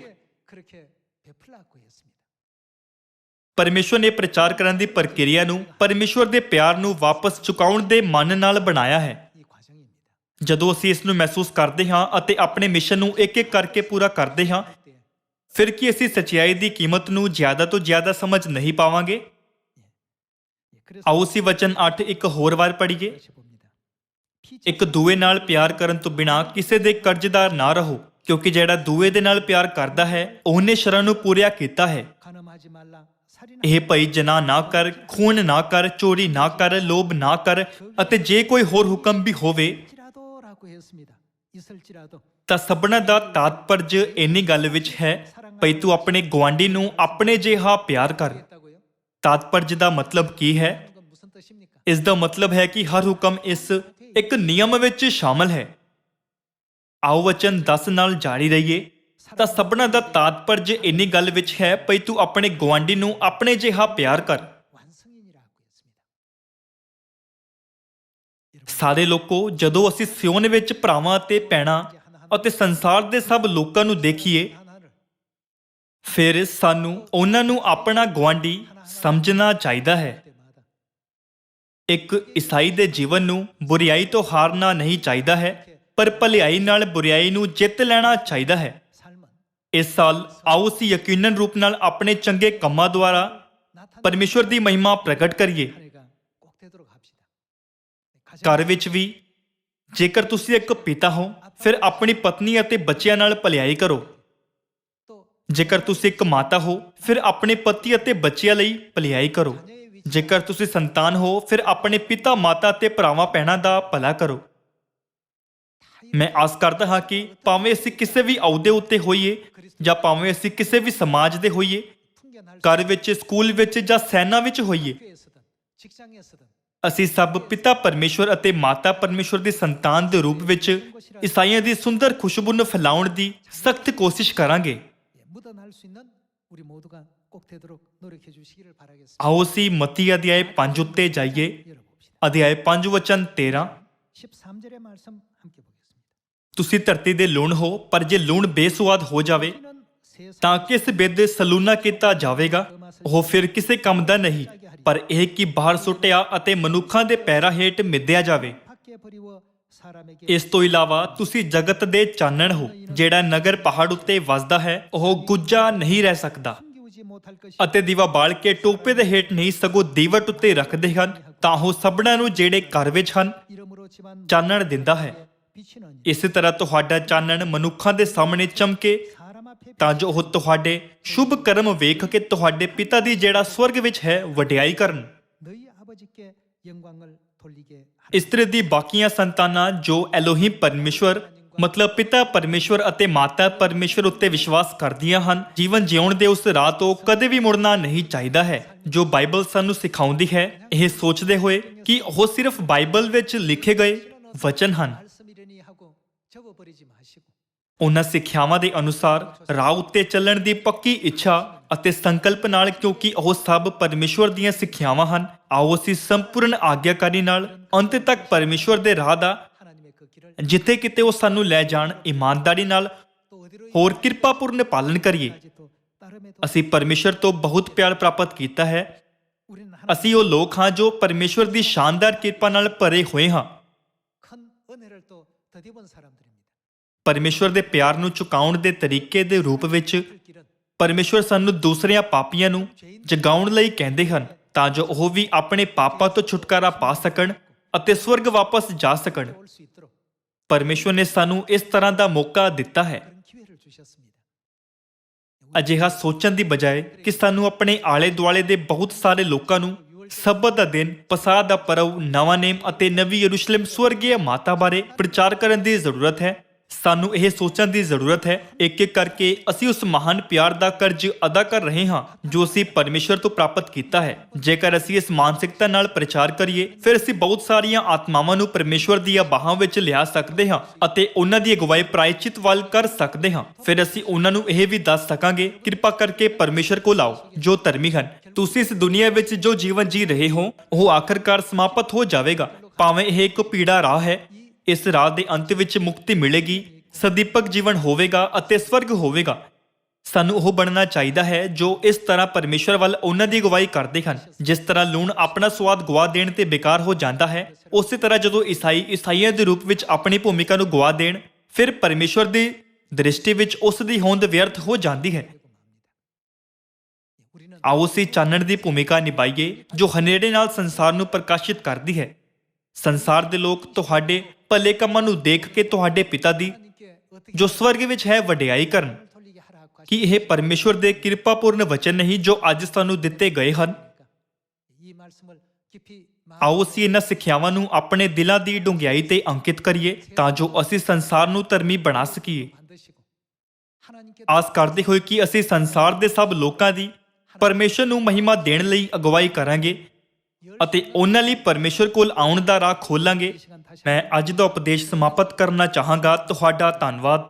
ਪਰਮੇਸ਼ਵਰ ਨੇ ਪ੍ਰਚਾਰ ਕਰਨ ਦੀ ਪ੍ਰਕਿਰਿਆ ਨੂੰ ਪਰਮੇਸ਼ਵਰ ਦੇ ਪਿਆਰ ਨੂੰ ਵਾਪਸ ਚੁਕਾਉਣ ਦੇ ਮਨ ਨਾਲ ਬਣਾਇਆ ਹੈ। ਜਦੋਂ ਅਸੀਂ ਇਸ ਨੂੰ ਮਹਿਸੂਸ ਕਰਦੇ ਹਾਂ ਅਤੇ ਆਪਣੇ ਮਿਸ਼ਨ ਨੂੰ ਇੱਕ-ਇੱਕ ਕਰਕੇ ਪੂਰਾ ਕਰਦੇ ਹਾਂ, ਫਿਰ ਕੀ ਅਸੀਂ ਸੱਚਾਈ ਦੀ ਕੀਮਤ ਨੂੰ ਜ਼ਿਆਦਾ ਤੋਂ ਜ਼ਿਆਦਾ ਸਮਝ ਨਹੀਂ ਪਾਵਾਂਗੇ? ਆਓ ਅਸੀਂ ਵਚਨ 8 ਇੱਕ ਹੋਰ ਵਾਰ ਪੜ੍ਹੀਏ। ਇੱਕ ਦੂਏ ਨਾਲ ਪਿਆਰ ਕਰਨ ਤੋਂ ਬਿਨਾਂ ਕਿਸੇ ਦੇ ਕਰਜ਼ਦਾਰ ਨਾ ਰਹੋ, ਕਿਉਂਕਿ ਜਿਹੜਾ ਦੂਏ ਦੇ ਨਾਲ ਪਿਆਰ ਕਰਦਾ ਹੈ ਉਹਨੇ ਸ਼ਰ੍ਹਾਂ ਨੂੰ ਪੂਰਾ ਕੀਤਾ ਹੈ। ਇਹ ਭਈ ਜਨਾਹ ਨਾ ਕਰ, ਖੂਨ ਨਾ ਕਰ, ਚੋਰੀ ਨਾ ਕਰ, ਲੋਭ ਨਾ ਕਰ ਅਤੇ ਜੇ ਕੋਈ ਹੋਰ ਹੁਕਮ ਵੀ ਹੋਵੇ ਤਾਂ ਸਭਨਾਂ ਦਾ ਤਾਤਪਰਜ ਇੰਨੀ ਗੱਲ ਵਿੱਚ ਹੈ ਭਈ ਤੂੰ ਆਪਣੇ ਗੁਆਂਢੀ ਨੂੰ ਆਪਣੇ ਜਿਹਾ ਪਿਆਰ ਕਰ। ਤਾਤਪਰਜ ਦਾ ਮਤਲਬ ਕੀ ਹੈ? ਇਸ ਦਾ ਮਤਲਬ ਹੈ ਕਿ ਹਰ ਹੁਕਮ ਇਸ ਇੱਕ ਨਿਯਮ ਵਿੱਚ ਸ਼ਾਮਲ ਹੈ। ਆਓ ਵਚਨ 10 ਨਾਲ ਜਾਰੀ ਰਹੀਏ। ਤਾਂ ਸਭਨਾਂ ਦਾ ਤਾਤਪਰਜ ਇੰਨੀ ਗੱਲ ਵਿੱਚ ਹੈ ਭਈ ਤੂੰ ਆਪਣੇ ਗੁਆਂਢੀ ਨੂੰ ਆਪਣੇ ਜਿਹਾ ਪਿਆਰ ਕਰ। ਸਾਰੇ ਲੋਕੋ, ਜਦੋਂ ਅਸੀਂ ਸਿਓਨ ਵਿੱਚ ਭਰਾਵਾਂ ਅਤੇ ਭੈਣਾਂ ਅਤੇ ਸੰਸਾਰ ਦੇ ਸਭ ਲੋਕਾਂ ਨੂੰ ਦੇਖੀਏ, ਫਿਰ ਸਾਨੂੰ ਉਹਨਾਂ ਨੂੰ ਆਪਣਾ ਗੁਆਂਢੀ ਸਮਝਣਾ ਚਾਹੀਦਾ ਹੈ। ਇੱਕ ਈਸਾਈ ਦੇ ਜੀਵਨ ਨੂੰ ਬੁਰੀਆਈ ਤੋਂ ਹਾਰਨਾ ਨਹੀਂ ਚਾਹੀਦਾ ਹੈ, ਪਰ ਭਲਾਈ ਨਾਲ ਬੁਰੀਆਈ ਨੂੰ ਜਿੱਤ ਲੈਣਾ ਚਾਹੀਦਾ ਹੈ। ਇਸ ਸਾਲ ਆਓ ਅਸੀਂ ਯਕੀਨਨ ਰੂਪ ਨਾਲ ਆਪਣੇ ਚੰਗੇ ਕੰਮਾਂ ਦੁਆਰਾ ਪਰਮੇਸ਼ਵਰ ਦੀ ਮਹਿਮਾ ਪ੍ਰਗਟ ਕਰੀਏ। ਘਰ ਵਿੱਚ ਵੀ ਜੇਕਰ ਤੁਸੀਂ ਇੱਕ ਪਿਤਾ ਹੋ, ਫਿਰ ਆਪਣੀ ਪਤਨੀ ਅਤੇ ਬੱਚਿਆਂ ਨਾਲ ਭਲਾਈ ਕਰੋ। ਜੇਕਰ ਤੁਸੀਂ ਇੱਕ ਮਾਤਾ ਹੋ, ਫਿਰ ਆਪਣੇ ਪਤੀ ਅਤੇ ਬੱਚਿਆਂ ਲਈ ਭਲਾਈ ਕਰੋ। ਜੇਕਰ ਤੁਸੀਂ ਸੰਤਾਨ ਹੋ, ਫਿਰ ਆਪਣੇ ਪਿਤਾ, ਮਾਤਾ ਅਤੇ ਭਰਾਵਾਂ ਭੈਣਾਂ ਦਾ ਭਲਾ ਕਰੋ। ਮੈਂ ਆਸ ਕਰਦਾ ਹਾਂ ਕਿ ਭਾਵੇਂ ਅਸੀਂ ਕਿਸੇ ਵੀ ਅਹੁਦੇ ਉੱਤੇ ਹੋਈਏ ਜਾਂ ਭਾਵੇਂ ਅਸੀਂ ਕਿਸੇ ਵੀ ਸਮਾਜ ਦੇ ਹੋਈਏ, ਘਰ ਵਿੱਚ, ਸਕੂਲ ਵਿੱਚ ਜਾਂ ਸੈਨਾ ਵਿੱਚ ਹੋਈਏ, ਅਸੀਂ ਸਭ ਪਿਤਾ ਪਰਮੇਸ਼ਵਰ ਅਤੇ ਮਾਤਾ ਪਰਮੇਸ਼ਵਰ ਦੀ ਸੰਤਾਨ ਦੇ ਰੂਪ ਵਿੱਚ ਈਸਾਈਆਂ ਦੀ ਸੁੰਦਰ ਖੁਸ਼ਬੂ ਨੂੰ ਫੈਲਾਉਣ ਦੀ ਸਖਤ ਕੋਸ਼ਿਸ਼ ਕਰਾਂਗੇ। ਆਓ ਅਸੀਂ ਮਤੀ ਅਧਿਆਇ 5 ਉੱਤੇ ਜਾਈਏ। ਅਧਿਆਇ 5 ਵਚਨ 13। ਤੁਸੀਂ ਧਰਤੀ ਦੇ ਲੂਣ ਹੋ, ਪਰ ਜੇ ਲੂਣ ਬੇਸੁਆਦ ਹੋ ਜਾਵੇ ਤਾਂ ਕਿਸ ਬਿਧ ਸਲੂਣਾ ਕੀਤਾ ਜਾਵੇਗਾ? ਉਹ ਫਿਰ ਕਿਸੇ ਕੰਮ ਦਾ ਨਹੀਂ, ਪਰ ਇਹ ਕਿ ਬਾਹਰ ਸੁੱਟਿਆ ਅਤੇ ਮਨੁੱਖਾਂ ਦੇ ਪੈਰਾਂ ਹੇਠ ਮਿੱਧਿਆ ਜਾਵੇ। ਇਸ ਤੋਂ ਇਲਾਵਾ ਤੁਸੀਂ ਜਗਤ ਦੇ ਚਾਨਣ ਹੋ। ਜਿਹੜਾ ਨਗਰ ਪਹਾੜ ਉੱਤੇ ਵਸਦਾ ਹੈ ਉਹ ਗੁੱਝਾ ਨਹੀਂ ਰਹਿ ਸਕਦਾ ਅਤੇ ਦੀਵਾ ਬਾਲ ਕੇ ਟੋਪੇ ਦੇ ਹੇਠ ਨਹੀਂ, ਸਗੋਂ ਦੀਵਟ ਉੱਤੇ ਰੱਖਦੇ ਹਨ ਤਾਂ ਉਹ ਸਭਨਾਂ ਨੂੰ ਜਿਹੜੇ ਘਰ ਵਿੱਚ ਹਨ ਚਾਨਣ ਦਿੰਦਾ ਹੈ। ਇਸੇ ਤਰ੍ਹਾਂ ਤੁਹਾਡਾ ਚਾਨਣ ਮਨੁੱਖਾਂ ਦੇ ਸਾਹਮਣੇ ਚਮਕੇ ਤਾਂ ਜੋ ਉਹ ਤੁਹਾਡੇ ਸ਼ੁਭ ਕਰਮ ਵੇਖ ਕੇ ਤੁਹਾਡੇ ਪਿਤਾ ਦੀ ਜਿਹੜਾ ਸਵਰਗ ਵਿੱਚ ਹੈ ਵਡਿਆਈ ਕਰਨ। ਇਸ ਤਰ੍ਹਾਂ ਦੀ ਬਾਕੀਆਂ ਸੰਤਾਨਾਂ ਜੋ ਐਲੋਹੀਮ ਪਰਮੇਸ਼ਵਰ ਮਤਲਬ ਪਿਤਾ ਪਰਮੇਸ਼ਵਰ ਅਤੇ ਮਾਤਾ ਪਰਮੇਸ਼ਵਰ ਉੱਤੇ ਵਿਸ਼ਵਾਸ ਕਰਦੀਆਂ ਹਨ, ਜੀਵਨ ਜਿਉਣ ਦੇ ਉਸ ਰਾਹ ਤੋਂ ਕਦੇ ਵੀ ਮੁੜਨਾ ਨਹੀਂ ਚਾਹੀਦਾ ਹੈ ਜੋ ਬਾਈਬਲ ਸਾਨੂੰ ਸਿਖਾਉਂਦੀ ਹੈ, ਇਹ ਸੋਚਦੇ ਹੋਏ ਕਿ ਉਹ ਸਿਰਫ ਬਾਈਬਲ ਵਿੱਚ ਲਿਖੇ ਗਏ ਵਚਨ ਹਨ। ਉਹਨਾਂ ਸਿੱਖਿਆਵਾਂ ਦੇ ਅਨੁਸਾਰ ਰਾਹ ਉੱਤੇ ਚੱਲਣ ਦੀ ਪੱਕੀ ਇੱਛਾ ਅਤੇ ਸੰਕਲਪ ਨਾਲ, ਕਿਉਂਕਿ ਉਹ ਸਭ ਪਰਮੇਸ਼ਵਰ ਦੀਆਂ ਸਿੱਖਿਆਵਾਂ ਹਨ। ਆਓ ਅਸੀਂ ਸੰਪੂਰਨ ਆਗਿਆਕਾਰੀ ਨਾਲ ਅੰਤ ਤੱਕ ਪਰਮੇਸ਼ਵਰ ਦੇ ਰਾਹ ਦਾ, ਜਿੱਥੇ ਕਿਤੇ ਉਹ ਸਾਨੂੰ ਲੈ ਜਾਣ, ਇਮਾਨਦਾਰੀ ਨਾਲ ਹੋਰ ਕਿਰਪਾਪੂਰਨ ਪਾਲਨ ਕਰੀਏ। ਅਸੀਂ ਪਰਮੇਸ਼ਵਰ ਤੋਂ ਬਹੁਤ ਪਿਆਰ ਪ੍ਰਾਪਤ ਕੀਤਾ ਹੈ। ਅਸੀਂ ਉਹ ਲੋਕ ਹਾਂ ਜੋ ਪਰਮੇਸ਼ਵਰ ਦੀ ਸ਼ਾਨਦਾਰ ਕਿਰਪਾ ਨਾਲ ਭਰੇ ਹੋਏ ਹਾਂ। 더디본 사람들입니다. ਪਰਮੇਸ਼ਵਰ ਦੇ ਪਿਆਰ ਨੂੰ ਚੁਕਾਉਣ ਦੇ ਤਰੀਕੇ ਦੇ ਰੂਪ ਵਿੱਚ ਪਰਮੇਸ਼ਵਰ ਸਾਨੂੰ ਦੂਸਰਿਆਂ ਪਾਪੀਆਂ ਨੂੰ ਜਗਾਉਣ ਲਈ ਕਹਿੰਦੇ ਹਨ ਤਾਂ ਜੋ ਉਹ ਵੀ ਆਪਣੇ ਪਾਪਾਂ ਤੋਂ ਛੁਟਕਾਰਾ ਪਾ ਸਕਣ ਅਤੇ ਸਵਰਗ ਵਾਪਸ ਜਾ ਸਕਣ। 올 수 있도록 ਪਰਮੇਸ਼ਵਰ ਨੇ ਸਾਨੂੰ ਇਸ ਤਰ੍ਹਾਂ ਦਾ ਮੌਕਾ ਦਿੱਤਾ ਹੈ। 그런 기회를 주셨습니다. ਅਜਿਹਾ ਸੋਚਣ ਦੀ ਬਜਾਏ ਕਿ ਸਾਨੂੰ ਆਪਣੇ ਆਲੇ ਦੁਆਲੇ ਦੇ ਬਹੁਤ ਸਾਰੇ ਲੋਕਾਂ ਨੂੰ ਸਬਤ ਦਾ ਦਿਨ, ਪਸਾਹ ਦਾ ਪਰਵ, ਨਵਾਂ ਨੇਮ ਅਤੇ ਨਵੀਂ ਯਰੂਸ਼ਲਮ ਸਵਰਗੀ ਮਾਤਾ ਬਾਰੇ ਪ੍ਰਚਾਰ ਕਰਨ ਦੀ ਜ਼ਰੂਰਤ ਹੈ। ਸਾਨੂੰ ਇਹ ਸੋਚਣ ਦੀ ਜ਼ਰੂਰਤ ਹੈ ਇੱਕ ਇੱਕ ਕਰਕੇ ਅਸੀਂ ਉਸ ਮਹਾਨ ਪਿਆਰ ਦਾ ਕਰਜ਼ ਅਦਾ ਕਰ ਰਹੇ ਹਾਂ ਜੋ ਅਸੀਂ ਪਰਮੇਸ਼ਰ ਤੋਂ ਪ੍ਰਾਪਤ ਕੀਤਾ ਹੈ। ਜੇਕਰ ਅਸੀਂ ਇਸ ਮਾਨਸਿਕਤਾ ਨਾਲ ਪ੍ਰਚਾਰ ਕਰੀਏ ਫਿਰ ਅਸੀਂ ਬਹੁਤ ਸਾਰੀਆਂ ਆਤਮਾਵਾਂ ਨੂੰ ਪਰਮੇਸ਼ਵਰ ਦੀਆਂ ਬਾਹਾਂ ਵਿੱਚ ਲਿਆ ਸਕਦੇ ਹਾਂ ਅਤੇ ਉਹਨਾਂ ਦੀ ਅਗਵਾਈ ਪ੍ਰਾਇਚਿਤ ਵੱਲ ਕਰ ਸਕਦੇ ਹਾਂ। ਫਿਰ ਅਸੀਂ ਉਹਨਾਂ ਨੂੰ ਇਹ ਵੀ ਦੱਸ ਸਕਾਂਗੇ, ਕਿਰਪਾ ਕਰਕੇ ਪਰਮੇਸ਼ਰ ਕੋਲ ਆਓ ਜੋ ਧਰਮੀ ਹਨ। ਤੁਸੀਂ ਇਸ ਦੁਨੀਆ ਵਿੱਚ ਜੋ ਜੀਵਨ ਜੀ ਰਹੇ ਹੋ ਉਹ ਆਖਰਕਾਰ ਸਮਾਪਤ ਹੋ ਜਾਵੇਗਾ। ਭਾਵੇਂ ਇਹ ਇੱਕ ਪੀੜਾ ਰਾਹ ਹੈ, ਇਸ ਰਾਹ ਦੇ ਅੰਤ ਵਿੱਚ ਮੁਕਤੀ ਮਿਲੇਗੀ, ਸਦੀਪਕ ਜੀਵਨ ਹੋਵੇਗਾ ਅਤੇ ਸਵਰਗ ਹੋਵੇਗਾ। ਸਾਨੂੰ ਉਹ ਬਣਨਾ ਚਾਹੀਦਾ ਹੈ ਜੋ ਇਸ ਤਰ੍ਹਾਂ ਪਰਮੇਸ਼ਰ ਵੱਲ ਉਹਨਾਂ ਦੀ ਅਗਵਾਈ ਕਰਦੇ ਹਨ। ਜਿਸ ਤਰ੍ਹਾਂ ਲੂਣ ਆਪਣਾ ਸਵਾਦ ਗਵਾ ਦੇਣ ਤੇ ਬੇਕਾਰ ਹੋ ਜਾਂਦਾ ਹੈ, ਉਸੇ ਤਰ੍ਹਾਂ ਜਦੋਂ ਈਸਾਈਆਂ ਦੇ ਰੂਪ ਵਿੱਚ ਆਪਣੀ ਭੂਮਿਕਾ ਨੂੰ ਗਵਾ ਦੇਣ ਫਿਰ ਪਰਮੇਸ਼ਰ ਦੀ ਦ੍ਰਿਸ਼ਟੀ ਵਿੱਚ ਉਸ ਦੀ ਹੋਂਦ ਵਿਅਰਥ ਹੋ ਜਾਂਦੀ ਹੈ। ਆਓ ਅਸੀਂ ਚਾਨਣ ਦੀ ਭੂਮਿਕਾ ਨਿਭਾਈਏ ਜੋ ਹਨੇਰੇ ਨਾਲ ਸੰਸਾਰ ਨੂੰ ਪ੍ਰਕਾਸ਼ਿਤ ਕਰਦੀ ਹੈ। ਸੰਸਾਰ ਦੇ ਲੋਕ ਤੁਹਾਡੇ ਭਲੇ ਕੰਮਾਂ ਨੂੰ ਦੇਖ ਕੇ ਤੁਹਾਡੇ ਪਿਤਾ ਦੀ ਜੋ ਸਵਰਗ ਵਿੱਚ ਹੈ ਵਡਿਆਈ ਕਰਨ। 돌리게 하라고 하시. ਕੀ ਇਹ ਪਰਮੇਸ਼ਵਰ ਦੇ ਕਿਰਪਾਪੂਰਨ ਵਚਨ ਨਹੀਂ ਜੋ ਅੱਜ ਸਾਨੂੰ ਦਿੱਤੇ ਗਏ ਹਨ? 이 말씀을 깊이 ਆਓ ਅਸੀਂ ਇਹਨਾਂ ਸਿੱਖਿਆਵਾਂ ਨੂੰ ਆਪਣੇ ਦਿਲਾਂ ਦੀ ਡੂੰਘਾਈ ਤੇ ਅੰਕਿਤ ਕਰੀਏ ਤਾਂ ਜੋ ਅਸੀਂ ਸੰਸਾਰ ਨੂੰ ਧਰਮੀ ਬਣਾ ਸਕੀਏ। 만드시고 하나님께 ਆਸ ਕਰਦੇ ਹੋਏ ਕਿ ਅਸੀਂ ਸੰਸਾਰ ਦੇ ਸਭ ਲੋਕਾਂ ਦੀ ਪਰਮੇਸ਼ਰ ਨੂੰ ਮਹਿਮਾ ਦੇਣ ਲਈ ਅਗਵਾਈ ਕਰਾਂਗੇ ਅਤੇ ਉਹਨਾਂ ਲਈ ਪਰਮੇਸ਼ਰ ਕੋਲ ਆਉਣ ਦਾ ਰਾਹ ਖੋਲਾਂਗੇ। ਮੈਂ ਅੱਜ ਦਾ ਉਪਦੇਸ਼ ਸਮਾਪਤ ਕਰਨਾ ਚਾਹਾਂਗਾ। ਤੁਹਾਡਾ ਧੰਨਵਾਦ।